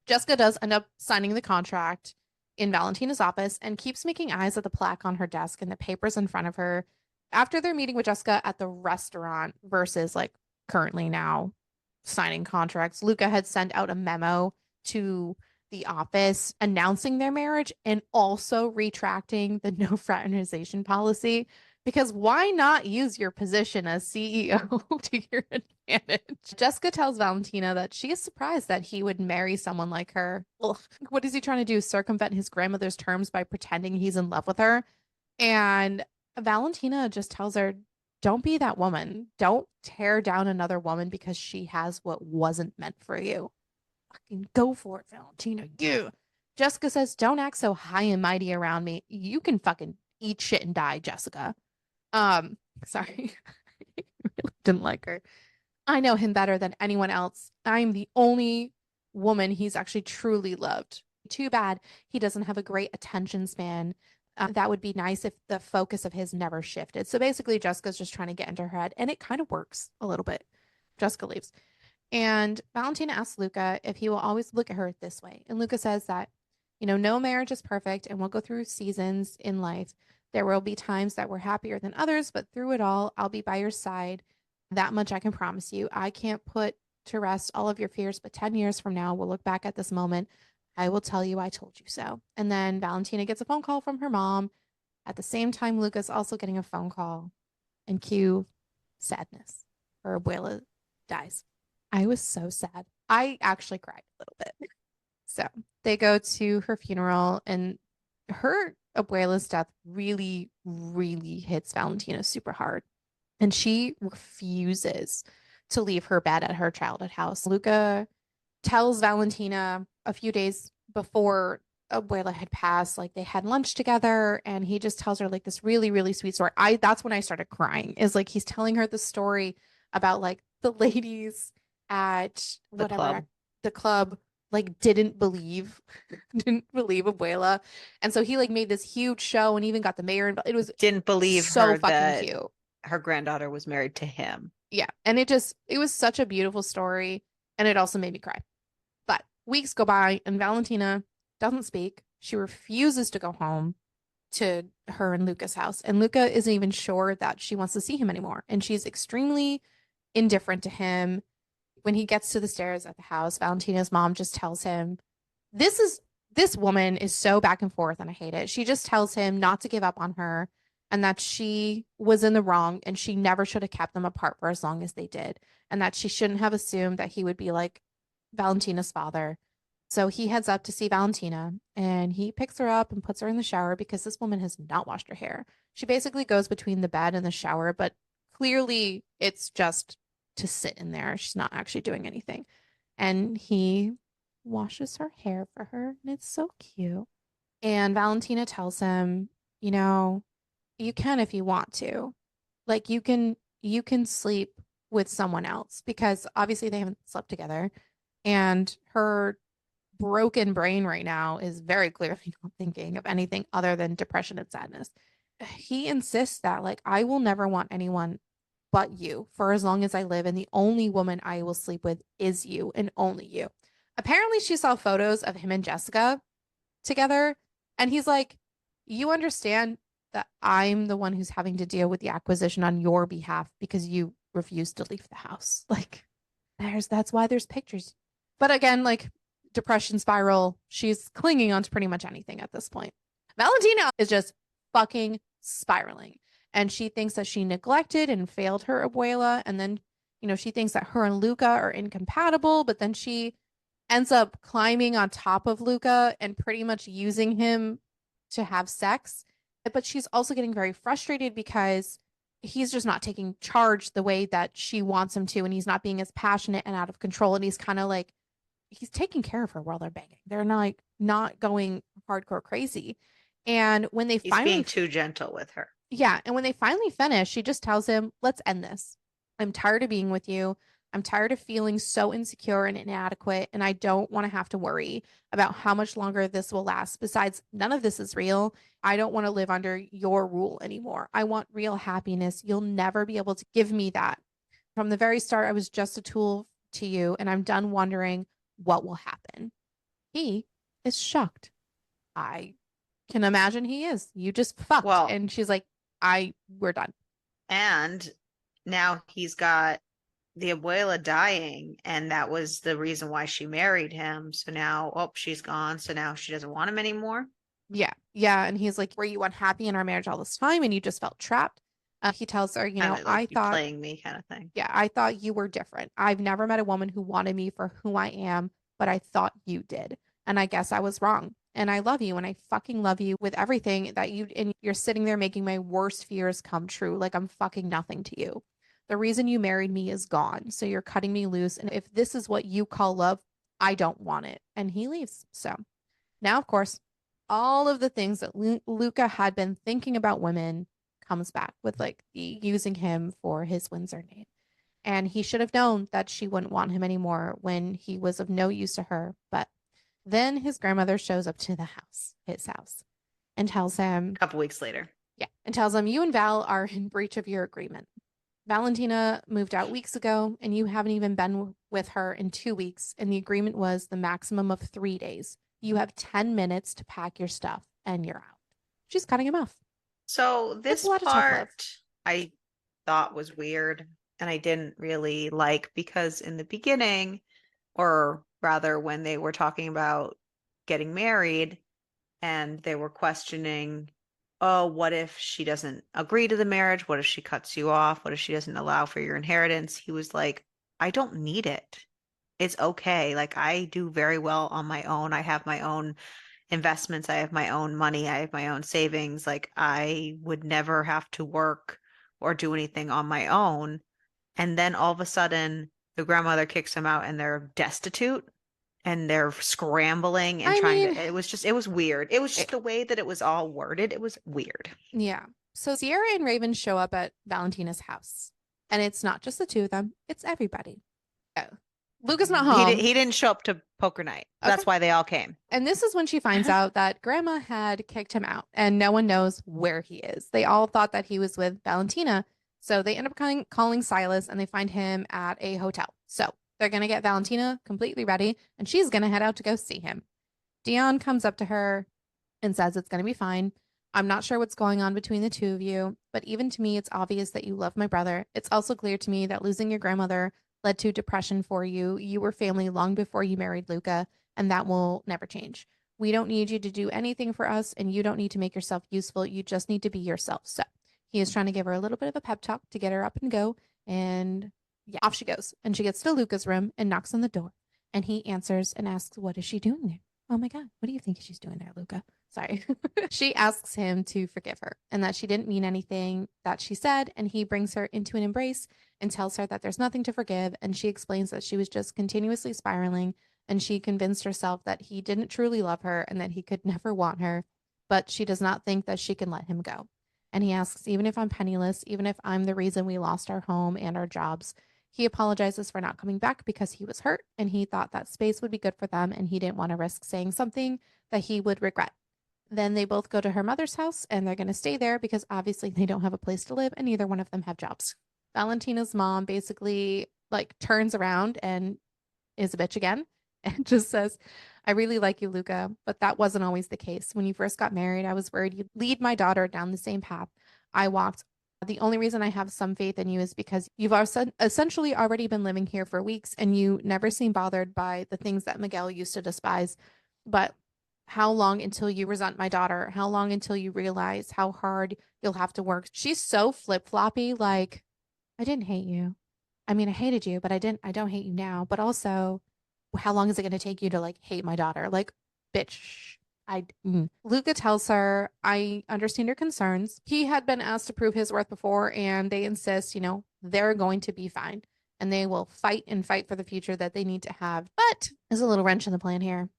Jessica does end up signing the contract in Valentina's office and keeps making eyes at the plaque on her desk and the papers in front of her after their meeting with Jessica at the restaurant versus like currently now signing contracts. Luca had sent out a memo to the office announcing their marriage and also retracting the no fraternization policy. Because why not use your position as CEO to your advantage? Jessica tells Valentina that she is surprised that he would marry someone like her. Ugh, what is he trying to do? Circumvent his grandmother's terms by pretending he's in love with her? And Valentina just tells her, don't be that woman. Don't tear down another woman because she has what wasn't meant for you. Fucking go for it, Valentina. Yeah. Jessica says, don't act so high and mighty around me. You can fucking eat shit and die, Jessica. Sorry. I really didn't like her. I know him better than anyone else. I'm the only woman he's actually truly loved. Too bad he doesn't have a great attention span. That would be nice if the focus of his never shifted. So basically, Jessica's just trying to get into her head, and it kind of works a little bit. Jessica leaves. And Valentina asks Luca if he will always look at her this way. And Luca says that, no marriage is perfect and we'll go through seasons in life. There will be times that we're happier than others, but through it all, I'll be by your side. That much I can promise you. I can't put to rest all of your fears, but 10 years from now, we'll look back at this moment. I will tell you I told you so. And then Valentina gets a phone call from her mom. At the same time, Luca's also getting a phone call. And cue sadness. Her abuela dies. I was so sad. I actually cried a little bit. So they go to her funeral, and her abuela's death really, really hits Valentina super hard. And she refuses to leave her bed at her childhood house. Luca tells Valentina a few days before Abuela had passed, like they had lunch together, and he just tells her like this really, really sweet story. I That's when I started crying, is like he's telling her the story about like the ladies at The whatever club. the club like didn't believe Abuela. And so he like made this huge show and even got the mayor involved. It was Didn't believe so her fucking that cute. her granddaughter was married to him. Yeah. And it was such a beautiful story. And it also made me cry. But weeks go by and Valentina doesn't speak. She refuses to go home to her and Luca's house. And Luca isn't even sure that she wants to see him anymore. And she's extremely indifferent to him. When he gets to the stairs at the house, Valentina's mom just tells him, This is this woman is so back and forth and I hate it. She just tells him not to give up on her and that she was in the wrong and she never should have kept them apart for as long as they did. And that she shouldn't have assumed that he would be like Valentina's father. So he heads up to see Valentina and he picks her up and puts her in the shower because this woman has not washed her hair. She basically goes between the bed and the shower, but clearly it's just to sit in there. She's not actually doing anything. And he washes her hair for her, and it's so cute. And Valentina tells him, you know, you can if you want to. Like you can sleep with someone else because obviously they haven't slept together. And her broken brain right now is very clearly not thinking of anything other than depression and sadness. He insists that like I will never want anyone but you for as long as I live, and the only woman I will sleep with is you and only you. Apparently, she saw photos of him and Jessica together, and he's like, You understand that I'm the one who's having to deal with the acquisition on your behalf because you refused to leave the house. Like, that's why there's pictures. But again, like depression spiral, she's clinging on to pretty much anything at this point. Valentina is just fucking spiraling. And she thinks that she neglected and failed her abuela. And then, she thinks that her and Luca are incompatible, but then she ends up climbing on top of Luca and pretty much using him to have sex. But she's also getting very frustrated because he's just not taking charge the way that she wants him to. And he's not being as passionate and out of control. And he's kind of like, he's taking care of her while they're banging. They're not going hardcore crazy. And when they He's being finally too gentle with her. yeah, and when they finally finish, she just tells him, "Let's end this. I'm tired of being with you. I'm tired of feeling so insecure and inadequate, and I don't want to have to worry about how much longer this will last. Besides, none of this is real. I don't want to live under your rule anymore. I want real happiness. You'll never be able to give me that. From the very start, I was just a tool to you, and I'm done wondering what will happen." He is shocked. I can imagine he is. You just fucked. Well, And she's like, we're done. and now he's got the abuela dying, and that was the reason why she married him. So now, oh, she's gone. So now she doesn't want him anymore. Yeah. Yeah. And he's like, were you unhappy in our marriage all this time and you just felt trapped? He tells her, Kind of like I you thought, playing me kind of thing. yeah, I thought you were different. I've never met a woman who wanted me for who I am, but I thought you did. And I guess I was wrong. And I love you and I fucking love you with everything that and you're sitting there making my worst fears come true. Like I'm fucking nothing to you. The reason you married me is gone. So you're cutting me loose. And if this is what you call love, I don't want it. And he leaves. So now, of course, all of the things that Luca had been thinking about women comes back with like the using him for his Windsor name. And he should have known that she wouldn't want him anymore when he was of no use to her. But then his grandmother shows up to the house, his house, and tells him, A couple weeks later. yeah, and tells him, you and Val are in breach of your agreement. Valentina moved out weeks ago, and you haven't even been with her in 2 weeks. And the agreement was the maximum of 3 days. You have 10 minutes to pack your stuff, and you're out. She's cutting him off. So That's a this lot of tough love. part I thought was weird and I didn't really like because in the beginning, or rather when they were talking about getting married and they were questioning, oh, what if she doesn't agree to the marriage? What if she cuts you off? What if she doesn't allow for your inheritance? He was like, I don't need it. It's okay. Like I do very well on my own. I have my own investments. I have my own money. I have my own savings. Like I would never have to work or do anything on my own. And then all of a sudden, the grandmother kicks them out and they're destitute and they're scrambling and I trying mean, to, it was weird. It was just it, the way that it was all worded. It was weird. yeah. So Sierra and Raven show up at Valentina's house. And it's not just the two of them, it's everybody. Oh. Luca's not home. He didn't show up to poker night. Okay. That's why they all came. And this is when she finds out that Grandma had kicked him out and no one knows where he is. They all thought that he was with Valentina. So they end up calling Silas and they find him at a hotel. So they're going to get Valentina completely ready and she's going to head out to go see him. Dion comes up to her and says it's going to be fine. I'm not sure what's going on between the two of you, but even to me, it's obvious that you love my brother. It's also clear to me that losing your grandmother led to depression for you. You were family long before you married Luca, and that will never change. We don't need you to do anything for us, and you don't need to make yourself useful. You just need to be yourself. So he is trying to give her a little bit of a pep talk to get her up and go. And yeah, off she goes. And she gets to Luca's room and knocks on the door. And he answers and asks, what is she doing there? Oh my God, what do you think she's doing there, Luca? Sorry. She asks him to forgive her and that she didn't mean anything that she said. And he brings her into an embrace and tells her that there's nothing to forgive. And she explains that she was just continuously spiraling. And she convinced herself that he didn't truly love her and that he could never want her. But she does not think that she can let him go. And he asks, even if I'm penniless, even if I'm the reason we lost our home and our jobs, he apologizes for not coming back because he was hurt and he thought that space would be good for them and he didn't want to risk saying something that he would regret. Then they both go to her mother's house and they're going to stay there because obviously they don't have a place to live and neither one of them have jobs. Valentina's mom basically like turns around and is a bitch again and just says, I really like you, Luca, but that wasn't always the case. When you first got married, I was worried you'd lead my daughter down the same path I walked. The only reason I have some faith in you is because you've essentially already been living here for weeks and you never seem bothered by the things that Miguel used to despise. But how long until you resent my daughter? How long until you realize how hard you'll have to work? She's so flip-floppy, like, I didn't hate you. I mean, I hated you, but I don't hate you now. But also, how long is it going to take you to like hate my daughter? Like, bitch. Luca tells her, I understand your concerns. He had been asked to prove his worth before, and they insist, they're going to be fine. And they will fight and fight for the future that they need to have. But there's a little wrench in the plan here.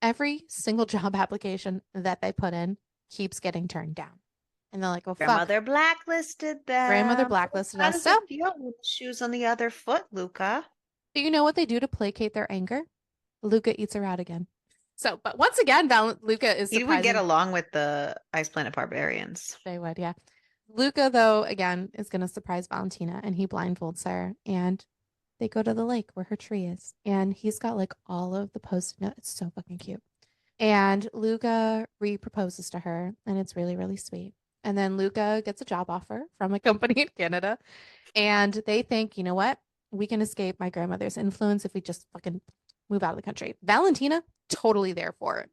Every single job application that they put in keeps getting turned down. And they're like, well, fuck. Grandmother blacklisted Grandmother them. blacklisted How us. does So, it feel with shoes on the other foot, Luca? do you know what they do to placate their anger? Luca eats her out again. So, but once again, Luca is He would get surprising. along with the Ice Planet Barbarians. They would, yeah. Luca, though, again, is going to surprise Valentina and he blindfolds her and they go to the lake where her tree is. And he's got like all of the post-it notes. It's so fucking cute. And Luca re-proposes to her and it's really, really sweet. And then Luca gets a job offer from a company in Canada. And they think, you know what? We can escape my grandmother's influence if we just fucking move out of the country. Valentina, totally there for it.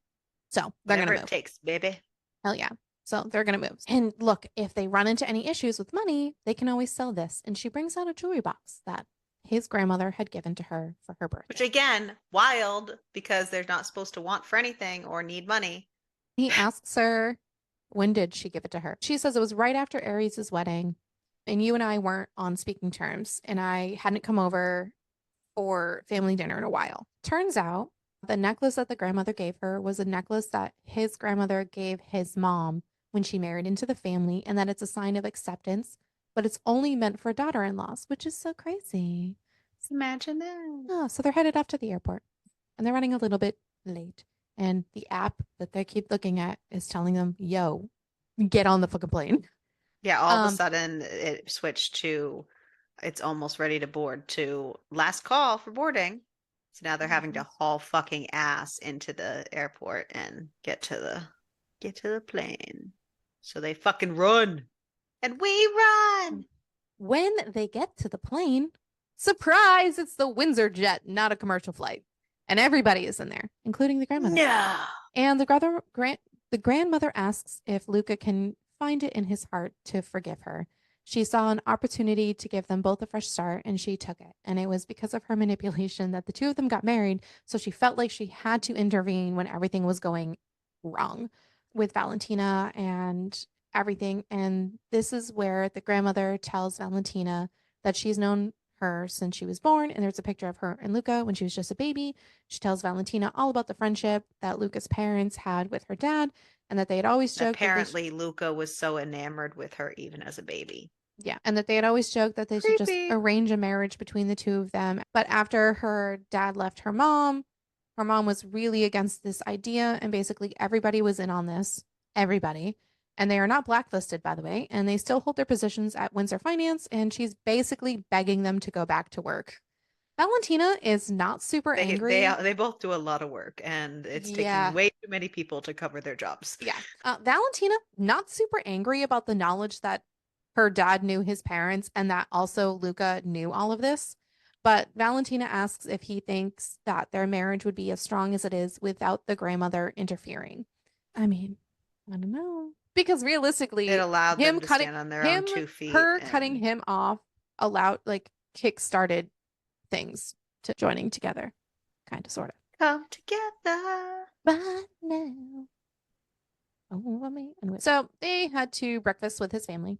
So they're going Whatever to it move. takes, baby. Hell yeah. So they're going to move. And look, if they run into any issues with money, they can always sell this. And she brings out a jewelry box that his grandmother had given to her for her birthday. Which again, wild because they're not supposed to want for anything or need money. He asks her, when did she give it to her? She says it was right after Aries' wedding. And you and I weren't on speaking terms. And I hadn't come over for family dinner in a while. Turns out the necklace that the grandmother gave her was a necklace that his grandmother gave his mom when she married into the family, and that it's a sign of acceptance, but it's only meant for daughter-in-laws, which is so crazy. Imagine that. Oh, so they're headed off to the airport and they're running a little bit late. And the app that they keep looking at is telling them, yo, get on the fucking plane. Yeah, all of a sudden it switched to it's almost ready to board to last call for boarding. So now they're having to haul fucking ass into the airport and get to the plane. So they fucking run. And we run. When they get to the plane, surprise, it's the Windsor jet, not a commercial flight. And everybody is in there, including the grandmother. No. And the grandmother asks if Luca can find it in his heart to forgive her. She saw an opportunity to give them both a fresh start and she took it. And it was because of her manipulation that the two of them got married. So she felt like she had to intervene when everything was going wrong with Valentina and everything. And this is where the grandmother tells Valentina that she's known her since she was born. And there's a picture of her and Luca when she was just a baby. She tells Valentina all about the friendship that Luca's parents had with her dad and that they had always joked that Apparently, Luca was so enamored with her even as a baby. yeah, and that they had always joked that they should just Creepy. arrange a marriage between the two of them. But after her dad left her mom was really against this idea, and basically everybody was in on this. Everybody. And they are not blacklisted, by the way, and they still hold their positions at Windsor Finance, and she's basically begging them to go back to work. Valentina is not super angry. They both do a lot of work, and it's taking Yeah, way too many people to cover their jobs. yeah. Valentina, not super angry about the knowledge that her dad knew his parents and that also Luca knew all of this. But Valentina asks if he thinks that their marriage would be as strong as it is without the grandmother interfering. I mean, I don't know. Because It realistically, allowed them to stand on their own him, 2 feet, her cutting and him off allowed, like, kick started things to joining together, kind of, sort of. come together. But now, over me. Anyway, so they had to breakfast with his family,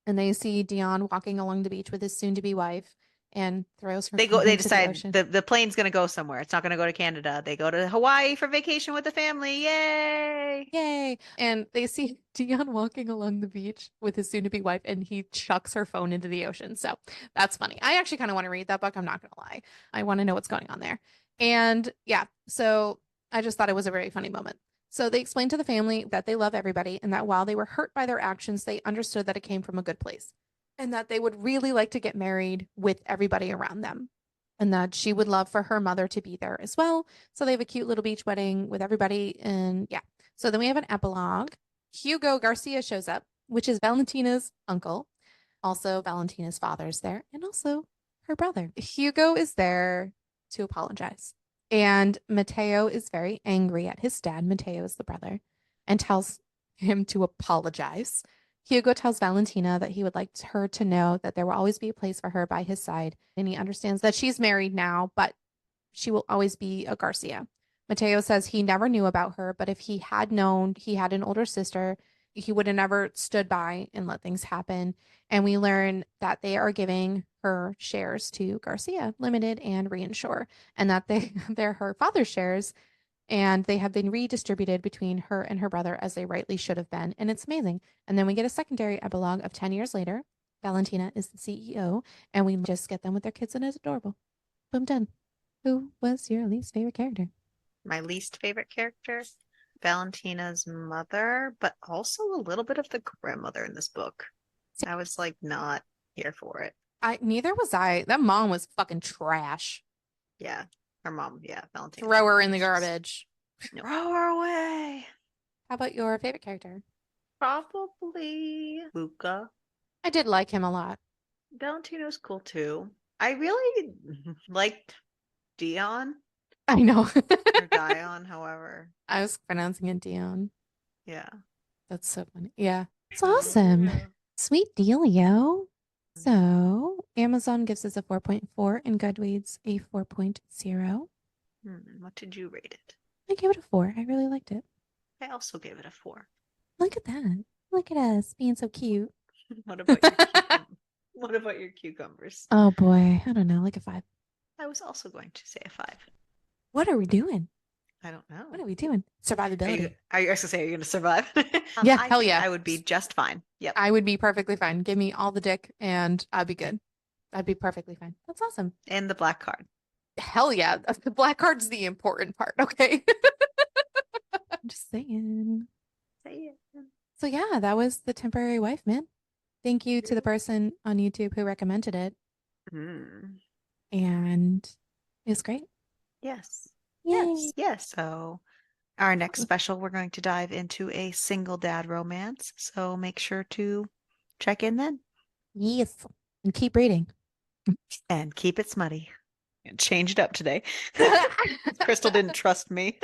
and they see Dion walking along the beach with his soon-to-be wife and throws her phone They into the decide ocean. the plane's gonna go somewhere. It's not gonna go to Canada. They go to Hawaii for vacation with the family. Yay! Yay! And they see Dion walking along the beach with his soon-to-be wife, and he chucks her phone into the ocean. So that's funny. I actually kind of want to read that book. I'm not gonna lie. I want to know what's going on there. And yeah, so I just thought it was a very funny moment. So they explained to the family that they love everybody and that while they were hurt by their actions, they understood that it came from a good place and that they would really like to get married with everybody around them and that she would love for her mother to be there as well. So they have a cute little beach wedding with everybody. And yeah, so then we have an epilogue. Hugo Garcia shows up, which is Valentina's uncle. Also, Valentina's father's there, and also her brother. Hugo is there to apologize. And Mateo is very angry at his dad. Mateo is the brother, and tells him to apologize. Hugo tells Valentina that he would like her to know that there will always be a place for her by his side. And he understands that she's married now, but she will always be a Garcia. Mateo says he never knew about her, but if he had known he had an older sister, he would have never stood by and let things happen. And we learn that they are giving her shares to Garcia Limited and Reinsure, and that they're her father's shares, and they have been redistributed between her and her brother as they rightly should have been. And it's amazing. And then we get a secondary epilogue of 10 years later. Valentina is the CEO, and we just get them with their kids, and it's adorable. Boom, done. Who was your least favorite character? My least favorite character, Valentina's mother, but also a little bit of the grandmother in this book. I was like not here for it. Neither was I. That mom was fucking trash. Yeah, her mom. Yeah, Valentina's Throw her mom in the was just garbage. throw her away. How about your favorite character? Probably Luca. I did like him a lot. Valentino's cool too. I really liked Dion I know. or Dion, however. I was pronouncing it Dion. Yeah. That's so funny. Yeah. It's Oh, awesome. yeah. Sweet dealio. So Amazon gives us a 4.4 and Goodreads a 4.0. What did you rate it? I gave it a 4. I really liked it. I also gave it a 4. Look at that. Look at us being so cute. What about your what about your cucumbers? Oh boy. I don't know. Like a 5. I was also going to say a 5. What are we doing? I don't know. What are we doing? Survivability. I was gonna say, are you gonna survive? Yeah, I hell think yeah. I would be just fine. Yep. I would be perfectly fine. Give me all the dick and I'd be good. I'd be perfectly fine. That's awesome. And the black card. Hell yeah. The black card's the important part, okay? I'm just saying. Say it. So yeah, that was The Temporary Wife, man. Thank you to the person on YouTube who recommended it. Mm. And it was great. Yes. Yay. Yes. Yes. So our next special, we're going to dive into a single dad romance. So make sure to check in then. Yes. And keep reading. And keep it smutty. And change it up today. Crystal didn't trust me.